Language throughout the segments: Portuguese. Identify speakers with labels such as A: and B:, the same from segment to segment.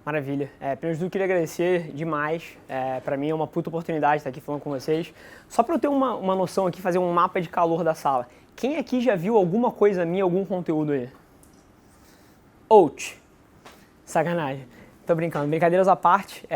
A: Maravilha. Primeiro de tudo, queria agradecer demais. Para mim é uma puta oportunidade estar aqui falando com vocês. Só para eu ter uma noção aqui, fazer um mapa de calor da sala. Quem aqui já viu alguma coisa minha, algum conteúdo aí? Ouch. Sacanagem. Tô brincando. Brincadeiras à parte,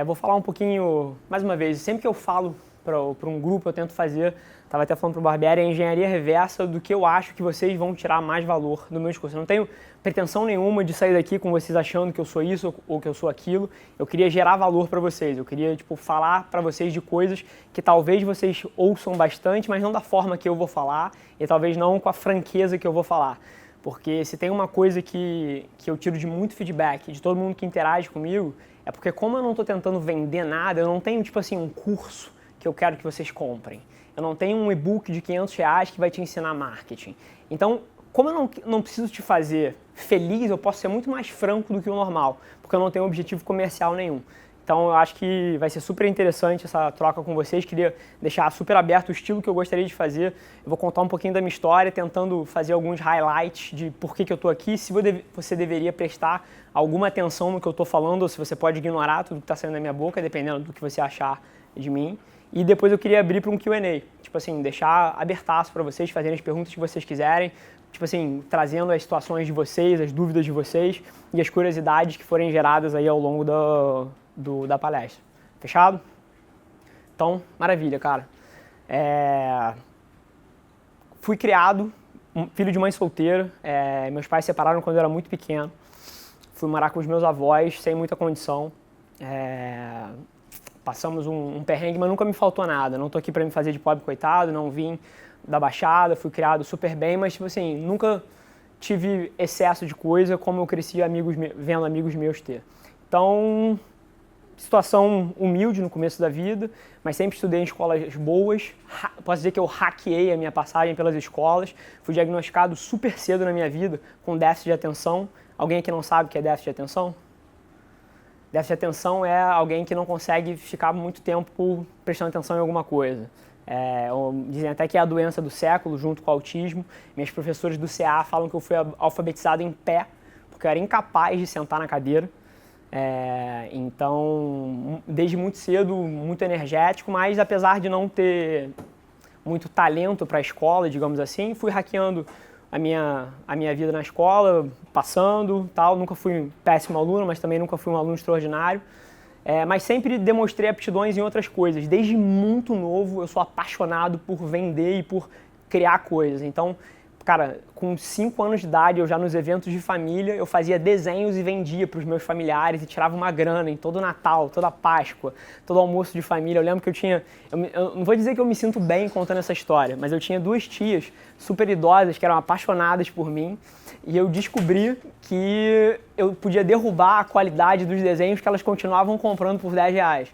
A: vou falar um pouquinho, mais uma vez, sempre que eu falo para um grupo, eu tento fazer, estava até falando para o Barbieri, a engenharia reversa do que eu acho que vocês vão tirar mais valor do meu discurso. Eu não tenho pretensão nenhuma de sair daqui com vocês achando que eu sou isso ou que eu sou aquilo. Eu queria gerar valor para vocês. Eu queria falar para vocês de coisas que talvez vocês ouçam bastante, mas não da forma que eu vou falar e talvez não com a franqueza que eu vou falar. Porque se tem uma coisa que eu tiro de muito feedback de todo mundo que interage comigo, é porque como eu não estou tentando vender nada, eu não tenho um curso que eu quero que vocês comprem. Eu não tenho um e-book de R$500 que vai te ensinar marketing. Então, como eu não preciso te fazer feliz, eu posso ser muito mais franco do que o normal, porque eu não tenho objetivo comercial nenhum. Então, eu acho que vai ser super interessante essa troca com vocês. Queria deixar super aberto o estilo que eu gostaria de fazer. Eu vou contar um pouquinho da minha história, tentando fazer alguns highlights de por que eu estou aqui, se você deveria prestar alguma atenção no que eu estou falando, ou se você pode ignorar tudo que está saindo da minha boca, dependendo do que você achar de mim. E depois eu queria abrir para um Q&A, deixar abertaço para vocês fazerem as perguntas que vocês quiserem, trazendo as situações de vocês, as dúvidas de vocês e as curiosidades que forem geradas aí ao longo da palestra. Fechado? Então, maravilha, cara. Fui criado, filho de mãe solteira, meus pais se separaram quando eu era muito pequeno, fui morar com os meus avós sem muita condição, passamos um perrengue, mas nunca me faltou nada. Não tô aqui para me fazer de pobre coitado, não vim da Baixada, fui criado super bem, mas nunca tive excesso de coisa como eu cresci vendo amigos meus ter. Então, situação humilde no começo da vida, mas sempre estudei em escolas boas. Posso dizer que eu hackeei a minha passagem pelas escolas. Fui diagnosticado super cedo na minha vida com déficit de atenção. Alguém aqui não sabe o que é déficit de atenção? Déficit de atenção é alguém que não consegue ficar muito tempo prestando atenção em alguma coisa. Dizem até que é a doença do século, junto com o autismo. Minhas professoras do CA falam que eu fui alfabetizado em pé, porque eu era incapaz de sentar na cadeira. Então, desde muito cedo, muito energético, mas apesar de não ter muito talento para a escola, digamos assim, fui hackeando a minha vida na escola, passando, tal. Nunca fui um péssimo aluno, mas também nunca fui um aluno extraordinário. Mas sempre demonstrei aptidões em outras coisas. Desde muito novo, eu sou apaixonado por vender e por criar coisas. Então, cara, com 5 anos de idade, eu já nos eventos de família, eu fazia desenhos e vendia para os meus familiares e tirava uma grana em todo Natal, toda Páscoa, todo almoço de família. Eu lembro que eu não vou dizer que eu me sinto bem contando essa história, mas eu tinha 2 tias super idosas que eram apaixonadas por mim e eu descobri que eu podia derrubar a qualidade dos desenhos que elas continuavam comprando por R$10.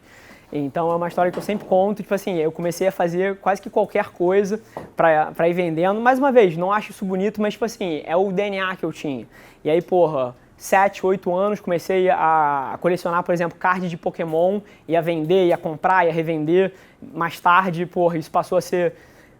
A: Então é uma história que eu sempre conto, eu comecei a fazer quase que qualquer coisa pra ir vendendo. Mais uma vez, não acho isso bonito, mas é o DNA que eu tinha. E aí, 7, 8 anos, comecei a colecionar, por exemplo, card de Pokémon, ia vender, ia comprar, ia revender. Mais tarde, isso passou a ser...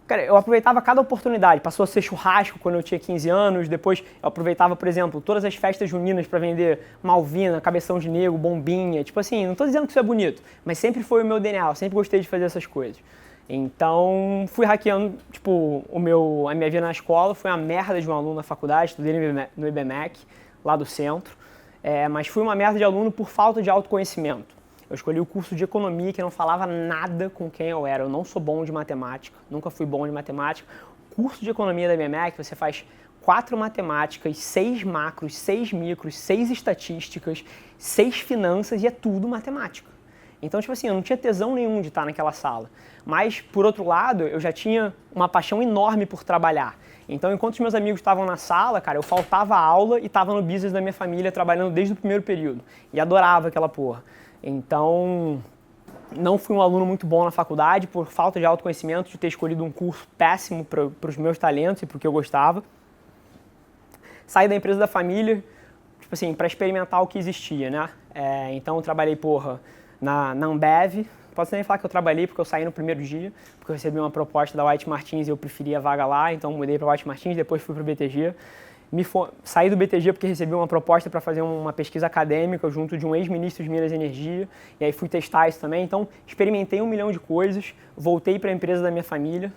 A: Cara, eu aproveitava cada oportunidade, passou a ser churrasco quando eu tinha 15 anos, depois eu aproveitava, por exemplo, todas as festas juninas para vender Malvina, Cabeção de Negro, Bombinha, não tô dizendo que isso é bonito, mas sempre foi o meu DNA, eu sempre gostei de fazer essas coisas. Então, fui hackeando, a minha vida na escola, foi uma merda de um aluno na faculdade, estudei no IBMEC, lá do centro, mas fui uma merda de aluno por falta de autoconhecimento. Eu escolhi o curso de economia que não falava nada com quem eu era. Eu não sou bom de matemática, nunca fui bom de matemática. Curso de economia da BMEC, você faz 4 matemáticas, 6 macros, 6 micros, 6 estatísticas, 6 finanças e é tudo matemática. Então, eu não tinha tesão nenhum de estar naquela sala. Mas, por outro lado, eu já tinha uma paixão enorme por trabalhar. Então, enquanto os meus amigos estavam na sala, cara, eu faltava aula e estava no business da minha família, trabalhando desde o primeiro período. E adorava aquela porra. Então, não fui um aluno muito bom na faculdade por falta de autoconhecimento, de ter escolhido um curso péssimo para os meus talentos e para o que eu gostava. Saí da empresa da família, para experimentar o que existia, né? Então, eu trabalhei, na Ambev. Posso nem falar que eu trabalhei porque eu saí no primeiro dia, porque eu recebi uma proposta da White Martins e eu preferia a vaga lá, então mudei para White Martins, depois fui para o BTG. Saí do BTG porque recebi uma proposta para fazer uma pesquisa acadêmica junto de um ex-ministro de Minas e Energia, e aí fui testar isso também. Então, experimentei 1 milhão de coisas, voltei para a empresa da minha família,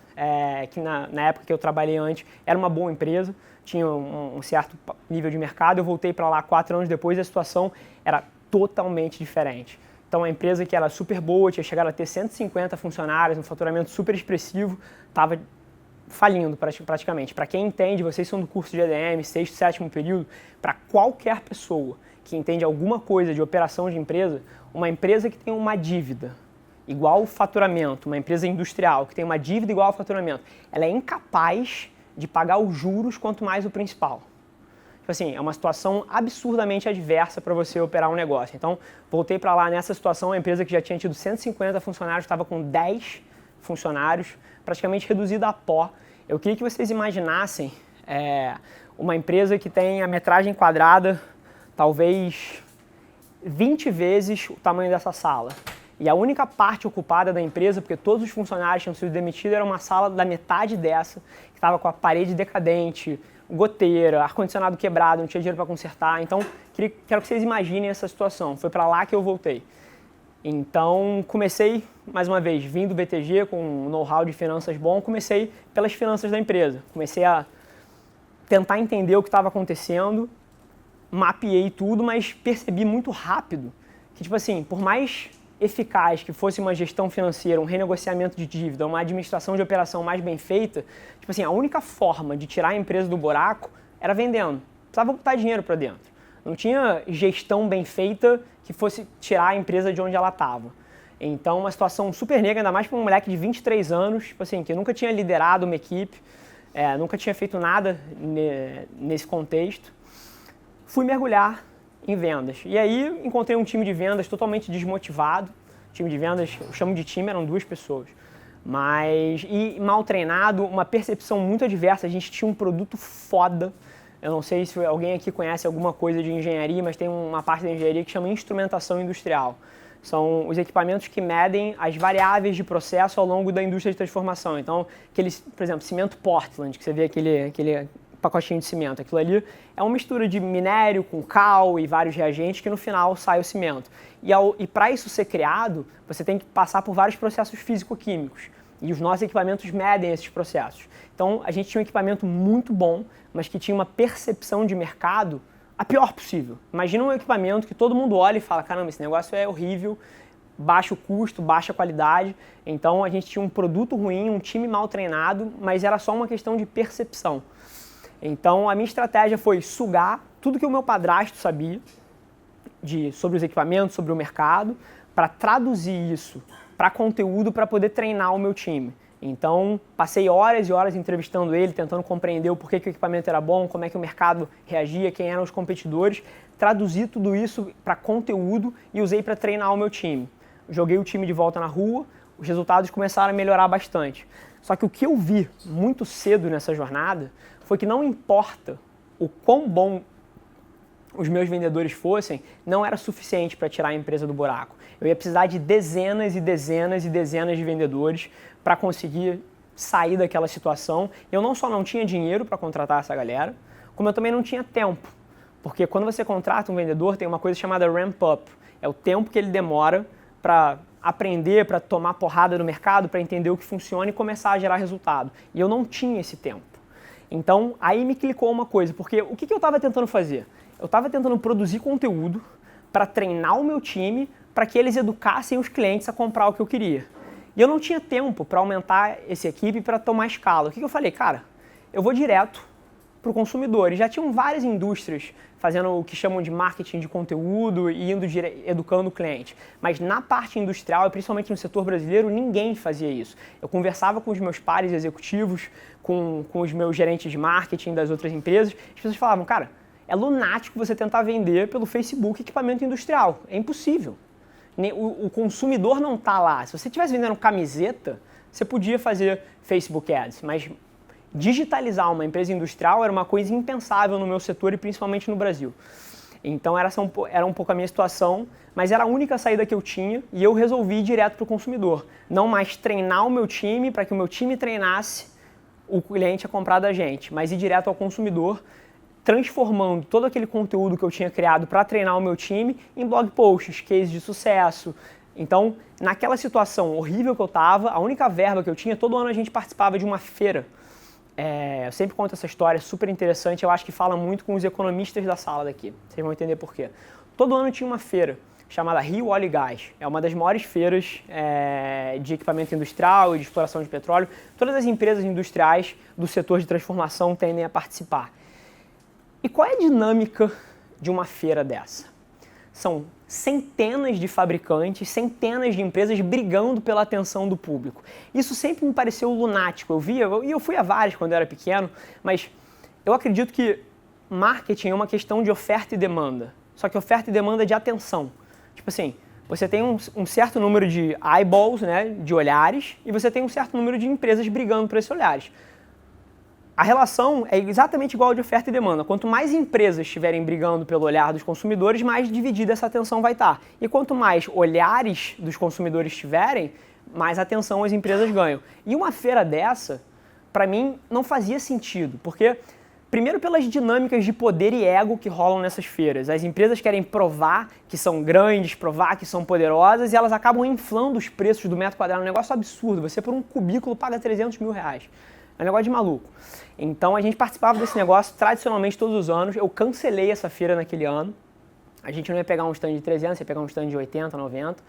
A: que na época que eu trabalhei antes era uma boa empresa, tinha um certo nível de mercado. Eu voltei para lá 4 anos depois e a situação era totalmente diferente. Então, a empresa que era super boa, tinha chegado a ter 150 funcionários, um faturamento super expressivo, estava falindo praticamente. Para quem entende, vocês são do curso de EDM, 6º, 7º período, para qualquer pessoa que entende alguma coisa de operação de empresa, uma empresa que tem uma dívida igual ao faturamento, uma empresa industrial que tem uma dívida igual ao faturamento, ela é incapaz de pagar os juros quanto mais o principal. Tipo assim, é uma situação absurdamente adversa para você operar um negócio. Então, voltei para lá nessa situação, uma empresa que já tinha tido 150 funcionários, estava com 10 funcionários, praticamente reduzida a pó. Eu queria que vocês imaginassem uma empresa que tem a metragem quadrada talvez 20 vezes o tamanho dessa sala. E a única parte ocupada da empresa, porque todos os funcionários tinham sido demitidos, era uma sala da metade dessa, que estava com a parede decadente, goteira, ar-condicionado quebrado, não tinha dinheiro para consertar. Então, quero que vocês imaginem essa situação. Foi para lá que eu voltei. Então, comecei, mais uma vez, vim do BTG com um know-how de finanças bom, comecei pelas finanças da empresa. Comecei a tentar entender o que estava acontecendo, mapeei tudo, mas percebi muito rápido que, tipo assim, por mais eficaz que fosse uma gestão financeira, um renegociamento de dívida, uma administração de operação mais bem feita, tipo assim, a única forma de tirar a empresa do buraco era vendendo. Precisava botar dinheiro para dentro. Não tinha gestão bem feita que fosse tirar a empresa de onde ela estava. Então, uma situação super negra, ainda mais para um moleque de 23 anos, tipo assim, que nunca tinha liderado uma equipe, nunca tinha feito nada nesse contexto. Fui mergulhar em vendas. E aí encontrei um time de vendas totalmente desmotivado. Time de vendas, eu chamo de time, eram 2 pessoas. E mal treinado, uma percepção muito adversa. A gente tinha um produto foda. Eu não sei se alguém aqui conhece alguma coisa de engenharia, mas tem uma parte da engenharia que chama instrumentação industrial. São os equipamentos que medem as variáveis de processo ao longo da indústria de transformação. Então, por exemplo, cimento Portland, que você vê aquele pacotinho de cimento. Aquilo ali é uma mistura de minério com cal e vários reagentes que no final sai o cimento. E para isso ser criado, você tem que passar por vários processos físico-químicos. E os nossos equipamentos medem esses processos. Então, a gente tinha um equipamento muito bom, mas que tinha uma percepção de mercado a pior possível. Imagina um equipamento que todo mundo olha e fala, caramba, esse negócio é horrível, baixo custo, baixa qualidade. Então, a gente tinha um produto ruim, um time mal treinado, mas era só uma questão de percepção. Então, a minha estratégia foi sugar tudo que o meu padrasto sabia sobre os equipamentos, sobre o mercado, para traduzir isso para conteúdo para poder treinar o meu time. Então, passei horas e horas entrevistando ele, tentando compreender o porquê que o equipamento era bom, como é que o mercado reagia, quem eram os competidores. Traduzi tudo isso para conteúdo e usei para treinar o meu time. Joguei o time de volta na rua, os resultados começaram a melhorar bastante. Só que o que eu vi muito cedo nessa jornada foi que não importa o quão bom os meus vendedores fossem, não era suficiente para tirar a empresa do buraco. Eu ia precisar de dezenas e dezenas e dezenas de vendedores para conseguir sair daquela situação. Eu não só não tinha dinheiro para contratar essa galera, como eu também não tinha tempo. Porque quando você contrata um vendedor, tem uma coisa chamada ramp up. É o tempo que ele demora para aprender, para tomar porrada no mercado, para entender o que funciona e começar a gerar resultado. E eu não tinha esse tempo. Então, aí me clicou uma coisa, porque o que eu estava tentando fazer? Eu estava tentando produzir conteúdo para treinar o meu time, para que eles educassem os clientes a comprar o que eu queria. E eu não tinha tempo para aumentar essa equipe para tomar escala. O que eu falei? Cara, eu vou direto para o consumidor. E já tinham várias indústrias fazendo o que chamam de marketing de conteúdo e educando o cliente. Mas na parte industrial, e principalmente no setor brasileiro, ninguém fazia isso. Eu conversava com os meus pares executivos, com os meus gerentes de marketing das outras empresas, as pessoas falavam, cara, é lunático você tentar vender pelo Facebook equipamento industrial. É impossível. O consumidor não está lá. Se você estivesse vendendo camiseta, você podia fazer Facebook Ads, mas digitalizar uma empresa industrial era uma coisa impensável no meu setor e principalmente no Brasil. Então era um pouco a minha situação, mas era a única saída que eu tinha e eu resolvi ir direto para o consumidor. Não mais treinar o meu time para que o meu time treinasse o cliente a comprar da gente, mas ir direto ao consumidor, transformando todo aquele conteúdo que eu tinha criado para treinar o meu time em blog posts, cases de sucesso. Então, naquela situação horrível que eu estava, a única verba que eu tinha, todo ano a gente participava de uma feira. Eu sempre conto essa história, super interessante, eu acho que fala muito com os economistas da sala daqui. Vocês vão entender por quê. Todo ano tinha uma feira chamada Rio Óleo e Gás. É uma das maiores feiras de equipamento industrial e de exploração de petróleo. Todas as empresas industriais do setor de transformação tendem a participar. E qual é a dinâmica de uma feira dessa? São centenas de fabricantes, centenas de empresas brigando pela atenção do público. Isso sempre me pareceu lunático. Eu fui a vários quando eu era pequeno, mas eu acredito que marketing é uma questão de oferta e demanda. Só que oferta e demanda de atenção. Tipo assim, você tem um certo número de eyeballs, né, de olhares, e você tem um certo número de empresas brigando por esses olhares. A relação é exatamente igual a de oferta e demanda. Quanto mais empresas estiverem brigando pelo olhar dos consumidores, mais dividida essa atenção vai estar. E quanto mais olhares dos consumidores tiverem, mais atenção as empresas ganham. E uma feira dessa, para mim, não fazia sentido, porque primeiro pelas dinâmicas de poder e ego que rolam nessas feiras. As empresas querem provar que são grandes, provar que são poderosas, e elas acabam inflando os preços do metro quadrado. É um negócio absurdo. Você por um cubículo paga 300 mil reais. É um negócio de maluco. Então a gente participava desse negócio tradicionalmente todos os anos. Eu cancelei essa feira naquele ano. A gente não ia pegar um stand de 300, ia pegar um stand de 80, 90,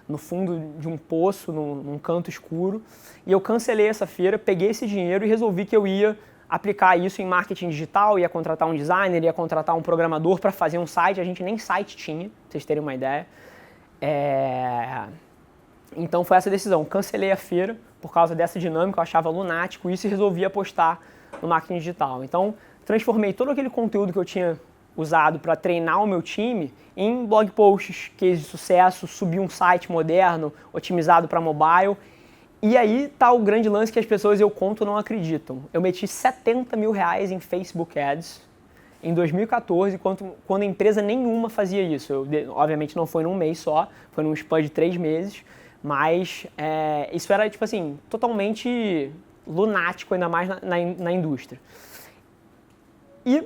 A: no fundo de um poço, num canto escuro. E eu cancelei essa feira, peguei esse dinheiro e resolvi que eu ia aplicar isso em marketing digital, ia contratar um designer, ia contratar um programador para fazer um site. A gente nem site tinha, pra vocês terem uma ideia. Então foi essa decisão. Cancelei a feira por causa dessa dinâmica, eu achava lunático isso e resolvi apostar no marketing digital. Então transformei todo aquele conteúdo que eu tinha usado para treinar o meu time em blog posts, cases de sucesso, subi um site moderno, otimizado para mobile. E aí tá o grande lance que as pessoas eu conto não acreditam. Eu meti 70 mil reais em Facebook Ads em 2014, quando empresa nenhuma fazia isso. Obviamente não foi num mês só, foi num span de 3 meses, mas isso era tipo assim, totalmente lunático, ainda mais na indústria. E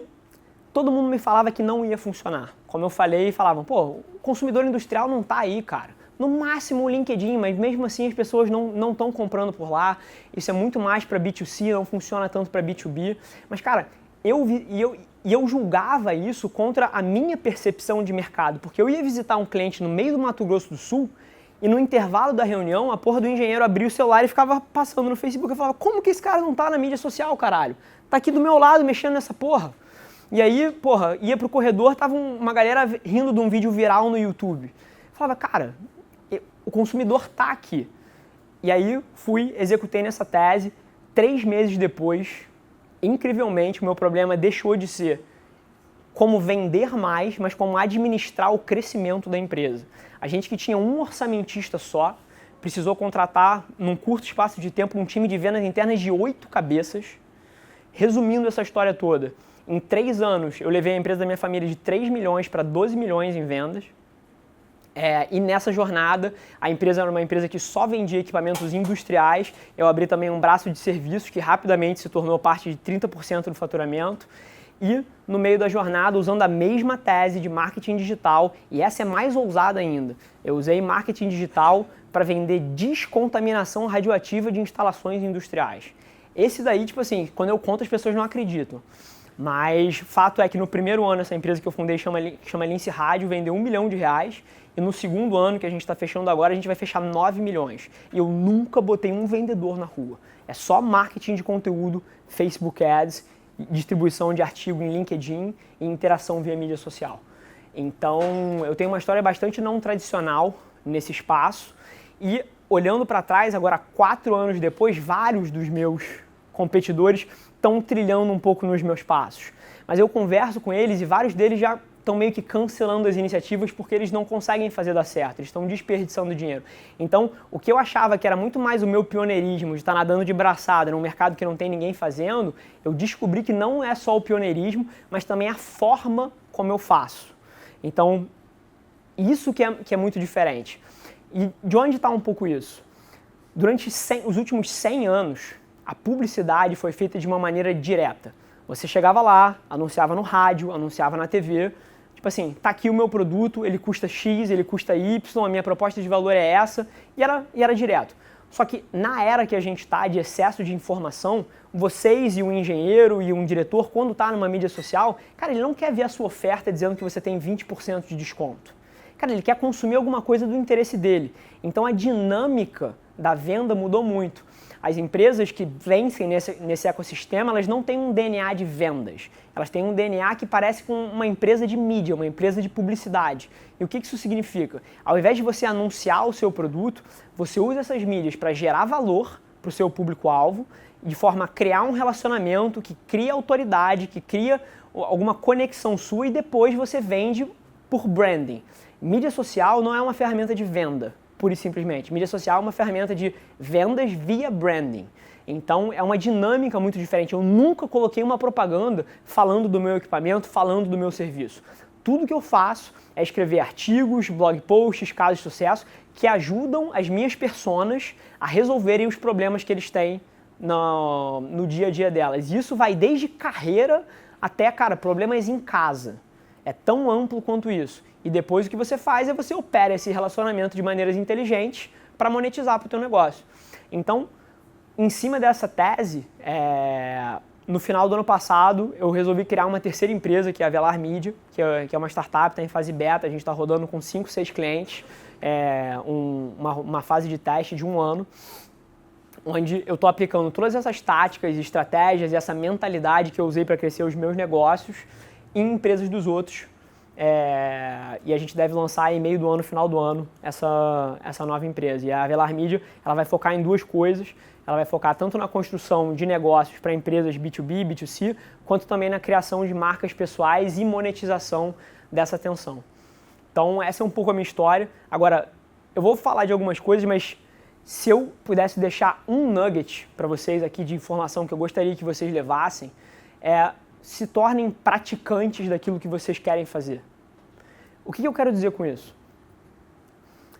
A: todo mundo me falava que não ia funcionar. Como eu falei, falavam, pô, o consumidor industrial não tá aí, cara. No máximo o LinkedIn, mas mesmo assim as pessoas não estão comprando por lá. Isso é muito mais para B2C, não funciona tanto para B2B. Mas, cara, eu julgava isso contra a minha percepção de mercado, porque eu ia visitar um cliente no meio do Mato Grosso do Sul e no intervalo da reunião, a porra do engenheiro abria o celular e ficava passando no Facebook. Eu falava, como que esse cara não tá na mídia social, caralho? Tá aqui do meu lado mexendo nessa porra. E aí, porra, ia pro corredor, tava uma galera rindo de um vídeo viral no YouTube. Eu falava, cara, o consumidor tá aqui. E aí executei nessa tese. 3 meses depois, incrivelmente, o meu problema deixou de ser como vender mais, mas como administrar o crescimento da empresa. A gente que tinha um orçamentista só, precisou contratar, num curto espaço de tempo, um time de vendas internas de 8 cabeças. Resumindo essa história toda, em 3 anos eu levei a empresa da minha família de 3 milhões para 12 milhões em vendas. E nessa jornada, a empresa era uma empresa que só vendia equipamentos industriais. Eu abri também um braço de serviços que rapidamente se tornou parte de 30% do faturamento. E no meio da jornada, usando a mesma tese de marketing digital, e essa é mais ousada ainda, eu usei marketing digital para vender descontaminação radioativa de instalações industriais. Esse daí, tipo assim, quando eu conto as pessoas não acreditam. Mas fato é que no primeiro ano essa empresa que eu fundei, chama Lince Rádio, vendeu 1 milhão de reais. E no segundo ano que a gente está fechando agora, a gente vai fechar 9 milhões. E eu nunca botei um vendedor na rua. É só marketing de conteúdo, Facebook Ads, distribuição de artigo em LinkedIn e interação via mídia social. Então, eu tenho uma história bastante não tradicional nesse espaço. E olhando para trás, agora 4 anos depois, vários dos meus competidores estão trilhando um pouco nos meus passos. Mas eu converso com eles e vários deles já estão meio que cancelando as iniciativas porque eles não conseguem fazer dar certo, eles estão desperdiçando dinheiro. Então, o que eu achava que era muito mais o meu pioneirismo, de estar nadando de braçada num mercado que não tem ninguém fazendo, eu descobri que não é só o pioneirismo, mas também a forma como eu faço. Então, isso que é muito diferente. E de onde está um pouco isso? Durante os últimos 100 anos, a publicidade foi feita de uma maneira direta. Você chegava lá, anunciava no rádio, anunciava na TV, tipo assim, tá aqui o meu produto, ele custa X, ele custa Y, a minha proposta de valor é essa, e era direto. Só que na era que a gente está de excesso de informação, vocês e um engenheiro e um diretor, quando está numa mídia social, cara, ele não quer ver a sua oferta dizendo que você tem 20% de desconto. Cara, ele quer consumir alguma coisa do interesse dele. Então a dinâmica da venda mudou muito. As empresas que vencem nesse ecossistema, elas não têm um DNA de vendas. Elas têm um DNA que parece com uma empresa de mídia, uma empresa de publicidade. E o que isso significa? Ao invés de você anunciar o seu produto, você usa essas mídias para gerar valor para o seu público-alvo, de forma a criar um relacionamento que cria autoridade, que cria alguma conexão sua e depois você vende por branding. Mídia social não é uma ferramenta de venda, pura e simplesmente. Mídia social é uma ferramenta de vendas via branding. Então é uma dinâmica muito diferente. Eu nunca coloquei uma propaganda falando do meu equipamento, falando do meu serviço. Tudo que eu faço é escrever artigos, blog posts, casos de sucesso que ajudam as minhas personas a resolverem os problemas que eles têm no dia a dia delas. E isso vai desde carreira até, cara, problemas em casa. É tão amplo quanto isso. E depois o que você faz é você opera esse relacionamento de maneiras inteligentes para monetizar para o teu negócio. Então, em cima dessa tese, no final do ano passado, eu resolvi criar uma terceira empresa, que é a Velar Media, que é uma startup, está em fase beta, a gente está rodando com 5, 6 clientes, uma fase de teste de 1 ano, onde eu estou aplicando todas essas táticas, estratégias e essa mentalidade que eu usei para crescer os meus negócios em empresas dos outros. E a gente deve lançar em meio do ano, final do ano, essa nova empresa. E a Velar Media, ela vai focar em 2 coisas. Ela vai focar tanto na construção de negócios para empresas B2B, B2C, quanto também na criação de marcas pessoais e monetização dessa atenção. Então, essa é um pouco a minha história. Agora, eu vou falar de algumas coisas, mas se eu pudesse deixar um nugget para vocês aqui de informação que eu gostaria que vocês levassem, se tornem praticantes daquilo que vocês querem fazer. O que eu quero dizer com isso?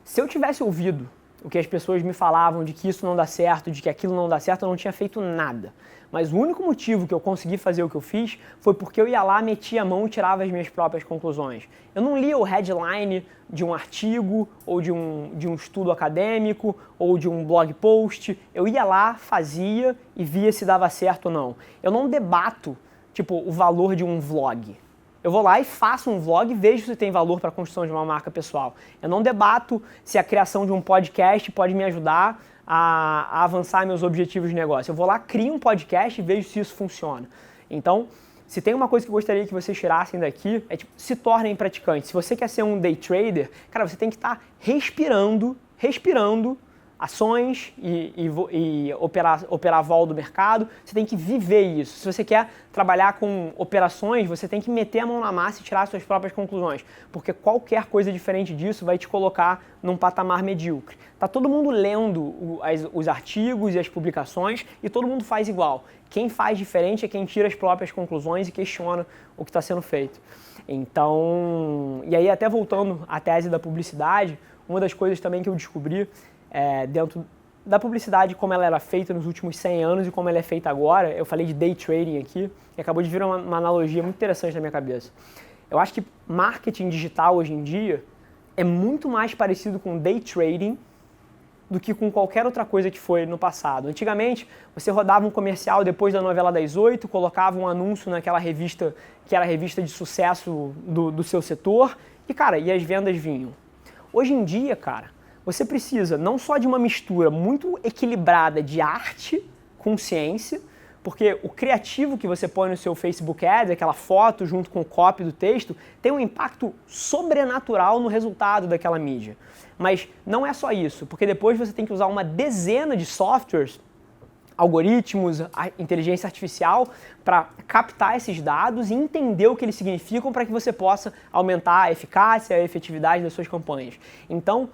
A: Se eu tivesse ouvido o que as pessoas me falavam de que isso não dá certo, de que aquilo não dá certo, eu não tinha feito nada. Mas o único motivo que eu consegui fazer o que eu fiz foi porque eu ia lá, metia a mão e tirava as minhas próprias conclusões. Eu não lia o headline de um artigo, ou de um estudo acadêmico, ou de um blog post. Eu ia lá, fazia e via se dava certo ou não. Eu não debato o valor de um vlog. Eu vou lá e faço um vlog e vejo se tem valor para a construção de uma marca pessoal. Eu não debato se a criação de um podcast pode me ajudar a avançar meus objetivos de negócio. Eu vou lá, crio um podcast e vejo se isso funciona. Então, se tem uma coisa que eu gostaria que vocês tirassem daqui, se tornem praticantes. Se você quer ser um day trader, cara, você tem que estar respirando ações e operar vol do mercado, você tem que viver isso. Se você quer trabalhar com operações, você tem que meter a mão na massa e tirar suas próprias conclusões, porque qualquer coisa diferente disso vai te colocar num patamar medíocre. Tá todo mundo lendo os artigos e as publicações e todo mundo faz igual. Quem faz diferente é quem tira as próprias conclusões e questiona o que está sendo feito. Então, e aí até voltando à tese da publicidade, uma das coisas também que eu descobri dentro da publicidade, como ela era feita nos últimos 100 anos e como ela é feita agora, eu falei de day trading aqui, e acabou de vir uma analogia muito interessante na minha cabeça. Eu acho que marketing digital hoje em dia é muito mais parecido com day trading do que com qualquer outra coisa que foi no passado. Antigamente, você rodava um comercial depois da novela das 8, colocava um anúncio naquela revista que era a revista de sucesso do seu setor, e cara, e as vendas vinham. Hoje em dia, cara, você precisa não só de uma mistura muito equilibrada de arte com ciência, porque o criativo que você põe no seu Facebook Ads, aquela foto junto com o copy do texto, tem um impacto sobrenatural no resultado daquela mídia. Mas não é só isso, porque depois você tem que usar uma dezena de softwares, algoritmos, inteligência artificial, para captar esses dados e entender o que eles significam para que você possa aumentar a eficácia, a efetividade das suas campanhas. Então,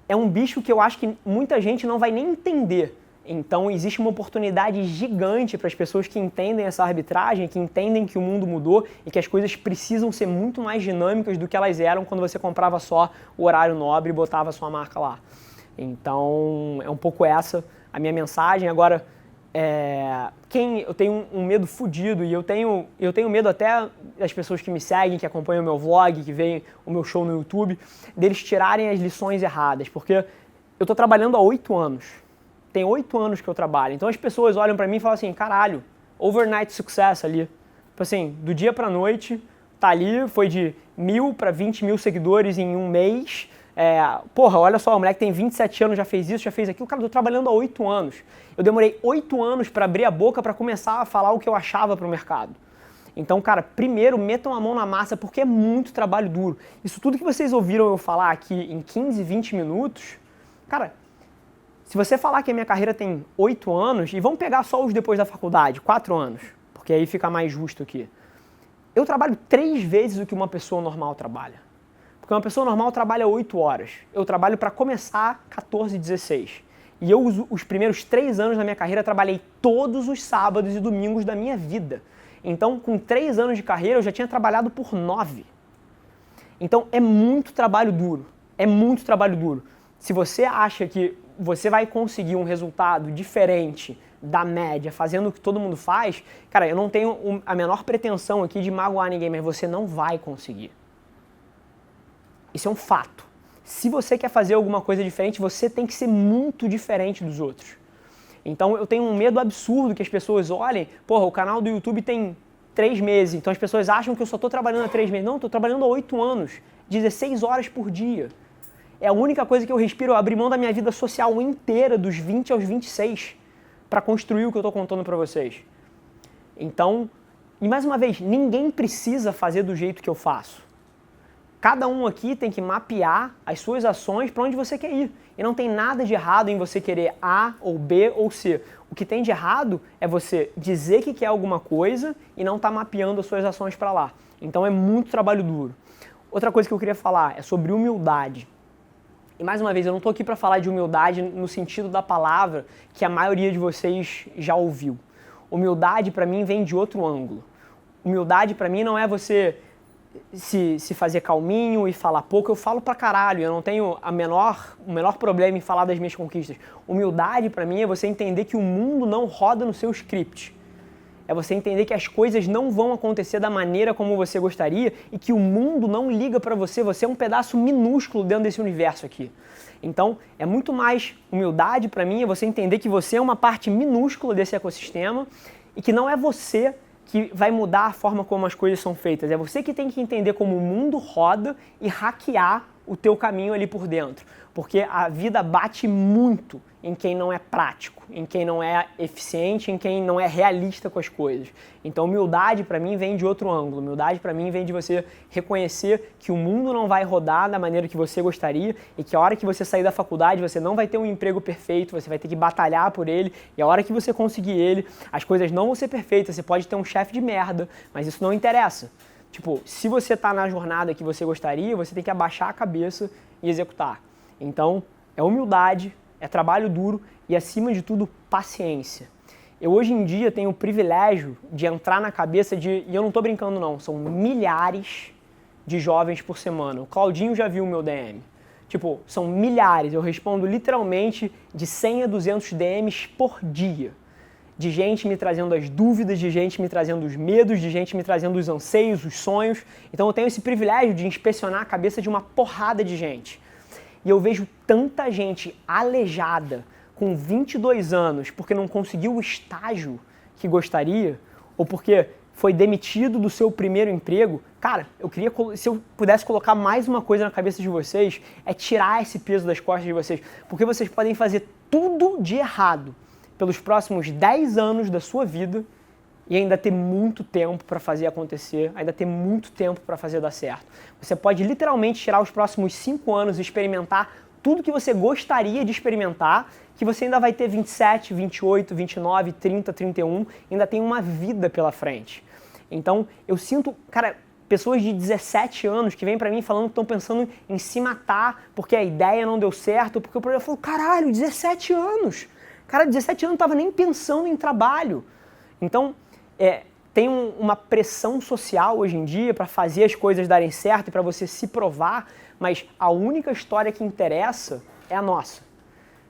A: é um bicho que eu acho que muita gente não vai nem entender. Então, existe uma oportunidade gigante para as pessoas que entendem essa arbitragem, que entendem que o mundo mudou e que as coisas precisam ser muito mais dinâmicas do que elas eram quando você comprava só o horário nobre e botava a sua marca lá. Então, é um pouco essa a minha mensagem. Agora, eu tenho um medo fudido e eu tenho medo até das pessoas que me seguem, que acompanham o meu vlog, que veem o meu show no YouTube, deles tirarem as lições erradas, porque eu tô trabalhando há 8 anos. Tem 8 anos que eu trabalho. Então as pessoas olham pra mim e falam assim, caralho, overnight success ali. Tipo assim, do dia pra noite, tá ali, foi de 1.000 para 20 mil seguidores em um mês. Porra, olha só, o moleque tem 27 anos, já fez isso, já fez aquilo. Cara, eu tô trabalhando há 8 anos. Eu demorei 8 anos para abrir a boca para começar a falar o que eu achava pro mercado. Então, cara, primeiro metam a mão na massa porque é muito trabalho duro. Isso tudo que vocês ouviram eu falar aqui em 15, 20 minutos, cara, se você falar que a minha carreira tem 8 anos, e vamos pegar só os depois da faculdade, 4 anos, porque aí fica mais justo aqui. Eu trabalho 3 vezes o que uma pessoa normal trabalha. Porque uma pessoa normal trabalha 8 horas. Eu trabalho para começar 14, 16. E eu, os primeiros 3 anos da minha carreira, trabalhei todos os sábados e domingos da minha vida. Então, com 3 anos de carreira, eu já tinha trabalhado por 9. Então, é muito trabalho duro. É muito trabalho duro. Se você acha que você vai conseguir um resultado diferente da média, fazendo o que todo mundo faz, cara, eu não tenho a menor pretensão aqui de magoar ninguém, mas você não vai conseguir. Isso é um fato. Se você quer fazer alguma coisa diferente, você tem que ser muito diferente dos outros. Então eu tenho um medo absurdo que as pessoas olhem, porra, o canal do YouTube tem 3 meses, então as pessoas acham que eu só estou trabalhando há 3 meses. Não, estou trabalhando há 8 anos, 16 horas por dia. É a única coisa que eu respiro, eu abri mão da minha vida social inteira, dos 20 aos 26, para construir o que eu estou contando para vocês. Então, e mais uma vez, ninguém precisa fazer do jeito que eu faço. Cada um aqui tem que mapear as suas ações para onde você quer ir. E não tem nada de errado em você querer A ou B ou C. O que tem de errado é você dizer que quer alguma coisa e não estar mapeando as suas ações para lá. Então é muito trabalho duro. Outra coisa que eu queria falar é sobre humildade. E mais uma vez, eu não estou aqui para falar de humildade no sentido da palavra que a maioria de vocês já ouviu. Humildade para mim vem de outro ângulo. Humildade para mim não é você se fazer calminho e falar pouco. Eu falo pra caralho, eu não tenho o menor problema em falar das minhas conquistas. Humildade pra mim é você entender que o mundo não roda no seu script. É você entender que as coisas não vão acontecer da maneira como você gostaria e que o mundo não liga pra você. Você é um pedaço minúsculo dentro desse universo aqui. Então, é muito mais humildade pra mim é você entender que você é uma parte minúscula desse ecossistema e que não é você que vai mudar a forma como as coisas são feitas. É você que tem que entender como o mundo roda e hackear o teu caminho ali por dentro. Porque a vida bate muito em quem não é prático, em quem não é eficiente, em quem não é realista com as coisas. Então humildade para mim vem de outro ângulo. Humildade para mim vem de você reconhecer que o mundo não vai rodar da maneira que você gostaria e que a hora que você sair da faculdade você não vai ter um emprego perfeito, você vai ter que batalhar por ele e a hora que você conseguir ele, as coisas não vão ser perfeitas, você pode ter um chefe de merda, mas isso não interessa. Tipo, se você tá na jornada que você gostaria, você tem que abaixar a cabeça e executar. Então, é humildade, é trabalho duro e, acima de tudo, paciência. Eu, hoje em dia, tenho o privilégio de entrar na cabeça de... E eu não tô brincando, não. São milhares de jovens por semana. O Claudinho já viu o meu DM. Tipo, são milhares. Eu respondo, literalmente, de 100 a 200 DMs por dia. De gente me trazendo as dúvidas, de gente me trazendo os medos, de gente me trazendo os anseios, os sonhos. Então, eu tenho esse privilégio de inspecionar a cabeça de uma porrada de gente. E eu vejo tanta gente aleijada com 22 anos porque não conseguiu o estágio que gostaria ou porque foi demitido do seu primeiro emprego. Cara, eu queria, se eu pudesse colocar mais uma coisa na cabeça de vocês, é tirar esse peso das costas de vocês. Porque vocês podem fazer tudo de errado pelos próximos 10 anos da sua vida e ainda ter muito tempo para fazer acontecer, ainda ter muito tempo para fazer dar certo. Você pode literalmente tirar os próximos 5 anos e experimentar tudo que você gostaria de experimentar, que você ainda vai ter 27, 28, 29, 30, 31, ainda tem uma vida pela frente. Então, eu sinto, cara, pessoas de 17 anos que vêm para mim falando que estão pensando em se matar porque a ideia não deu certo, porque o problema falou, caralho, 17 anos! Cara, 17 anos não estava nem pensando em trabalho. Então, tem uma pressão social hoje em dia para fazer as coisas darem certo e para você se provar, mas a única história que interessa é a nossa.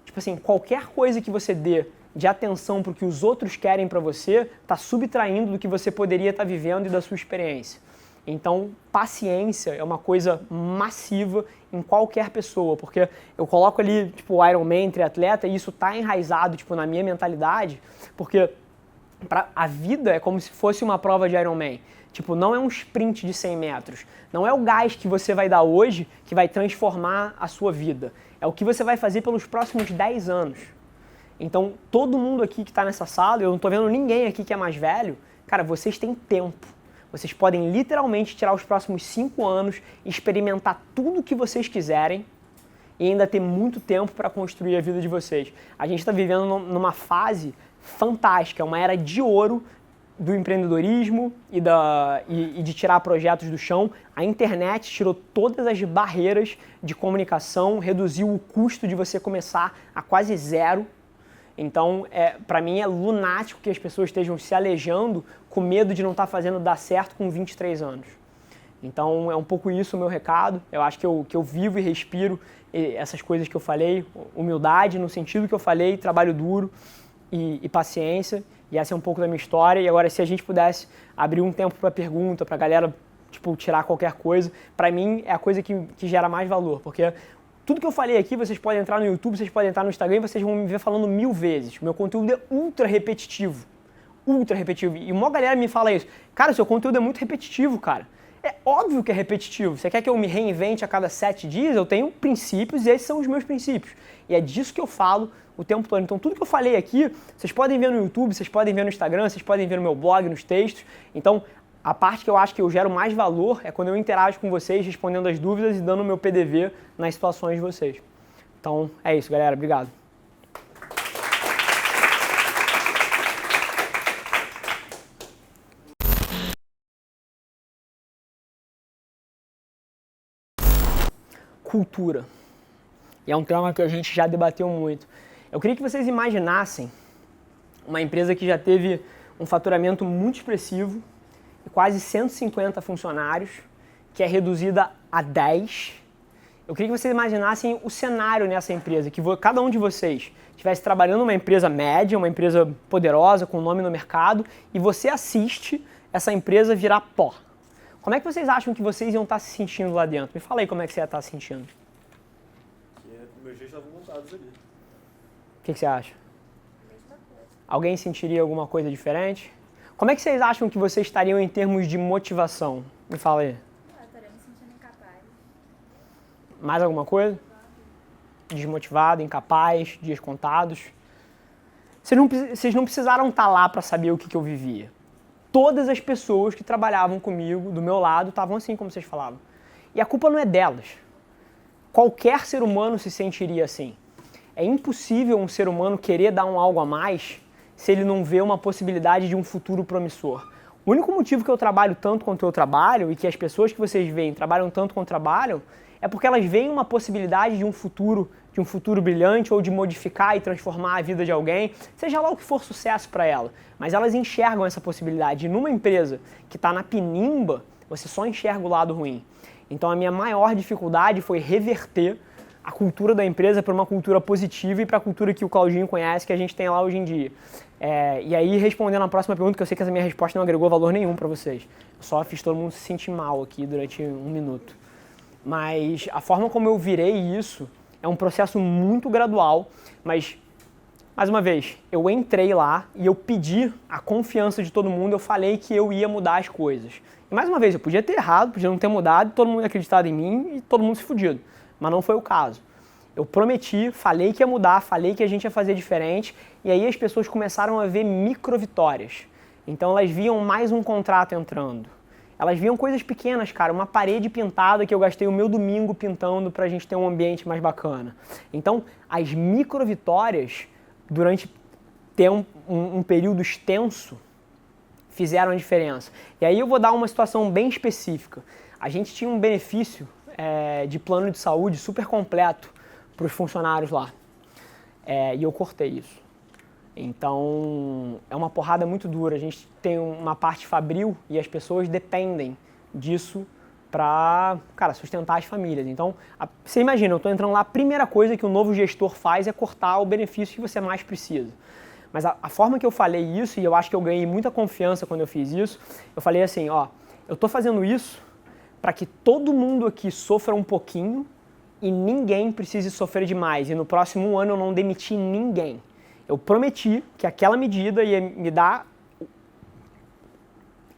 A: Tipo assim, qualquer coisa que você dê de atenção para o que os outros querem para você está subtraindo do que você poderia estar vivendo e da sua experiência. Então, paciência é uma coisa massiva em qualquer pessoa, porque eu coloco ali, tipo, o Ironman, triatleta, e isso está enraizado, tipo, na minha mentalidade, porque a vida é como se fosse uma prova de Ironman. Tipo, não é um sprint de 100 metros. Não é o gás que você vai dar hoje que vai transformar a sua vida. É o que você vai fazer pelos próximos 10 anos. Então, todo mundo aqui que está nessa sala, eu não estou vendo ninguém aqui que é mais velho, cara, vocês têm tempo. Vocês podem literalmente tirar os próximos 5 anos, experimentar tudo o que vocês quiserem e ainda ter muito tempo para construir a vida de vocês. A gente está vivendo numa fase fantástica, uma era de ouro do empreendedorismo e de tirar projetos do chão. A internet tirou todas as barreiras de comunicação, reduziu o custo de você começar a quase zero. Então, para mim é lunático que as pessoas estejam se alejando com medo de não estar fazendo dar certo com 23 anos. Então, é um pouco isso o meu recado. Eu acho que eu vivo e respiro essas coisas que eu falei, humildade no sentido que eu falei, trabalho duro e paciência. E essa é um pouco da minha história. E agora, se a gente pudesse abrir um tempo para pergunta, para a galera tipo, tirar qualquer coisa, para mim é a coisa que gera mais valor, porque tudo que eu falei aqui, vocês podem entrar no YouTube, vocês podem entrar no Instagram e vocês vão me ver falando 1000 vezes. Meu conteúdo é ultra repetitivo. Ultra repetitivo. E uma galera me fala isso. Cara, seu conteúdo é muito repetitivo, cara. É óbvio que é repetitivo. Você quer que eu me reinvente a cada 7 dias? Eu tenho princípios e esses são os meus princípios. E é disso que eu falo o tempo todo. Então, tudo que eu falei aqui, vocês podem ver no YouTube, vocês podem ver no Instagram, vocês podem ver no meu blog, nos textos. Então, a parte que eu acho que eu gero mais valor é quando eu interajo com vocês, respondendo as dúvidas e dando o meu PDV nas situações de vocês. Então, é isso, galera. Obrigado. Cultura. E é um tema que a gente já debateu muito. Eu queria que vocês imaginassem uma empresa que já teve um faturamento muito expressivo, quase 150 funcionários, que é reduzida a 10. Eu queria que vocês imaginassem o cenário nessa empresa, que cada um de vocês estivesse trabalhando numa empresa média, uma empresa poderosa, com nome no mercado, e você assiste essa empresa virar pó. Como é que vocês acham que vocês iam estar se sentindo lá dentro? Me fala aí como é que você ia estar se sentindo.
B: Meus dias estavam montados ali.
A: O que você acha? Alguém sentiria alguma coisa diferente? Como é que vocês acham que vocês estariam em termos de motivação? Me fala aí.
C: Eu estaria me sentindo incapaz.
A: Mais alguma coisa? Desmotivado, incapaz, dias contados. Vocês não precisaram estar lá para saber o que eu vivia. Todas as pessoas que trabalhavam comigo, do meu lado, estavam assim como vocês falavam. E a culpa não é delas. Qualquer ser humano se sentiria assim. É impossível um ser humano querer dar um algo a mais se ele não vê uma possibilidade de um futuro promissor. O único motivo que eu trabalho tanto quanto eu trabalho e que as pessoas que vocês veem trabalham tanto quanto trabalham é porque elas veem uma possibilidade de um futuro brilhante ou de modificar e transformar a vida de alguém, seja lá o que for sucesso para ela. Mas elas enxergam essa possibilidade. E numa empresa que está na pinimba, você só enxerga o lado ruim. Então a minha maior dificuldade foi reverter a cultura da empresa para uma cultura positiva e para a cultura que o Claudinho conhece, que a gente tem lá hoje em dia. E aí, respondendo a próxima pergunta, que eu sei que essa minha resposta não agregou valor nenhum para vocês. Eu só fiz todo mundo se sentir mal aqui durante 1 minuto. Mas a forma como eu virei isso é um processo muito gradual, mas, mais uma vez, eu entrei lá e eu pedi a confiança de todo mundo, eu falei que eu ia mudar as coisas. E mais uma vez, eu podia ter errado, podia não ter mudado, todo mundo acreditado em mim e todo mundo se fudido. Mas não foi o caso. Eu prometi, falei que ia mudar, falei que a gente ia fazer diferente, e aí as pessoas começaram a ver micro-vitórias. Então elas viam mais um contrato entrando. Elas viam coisas pequenas, cara, uma parede pintada que eu gastei o meu domingo pintando pra gente ter um ambiente mais bacana. Então, as micro-vitórias, durante ter um período extenso, fizeram a diferença. E aí eu vou dar uma situação bem específica. A gente tinha um benefício de plano de saúde super completo para os funcionários lá. E eu cortei isso. Então, é uma porrada muito dura. A gente tem uma parte fabril e as pessoas dependem disso para, cara, sustentar as famílias. Então, você imagina, eu estou entrando lá, a primeira coisa que o novo gestor faz é cortar o benefício que você mais precisa. Mas a forma que eu falei isso, e eu acho que eu ganhei muita confiança quando eu fiz isso, eu falei assim, ó, eu tô fazendo isso para que todo mundo aqui sofra um pouquinho e ninguém precise sofrer demais. E no próximo ano eu não demiti ninguém. Eu prometi que aquela medida ia me dar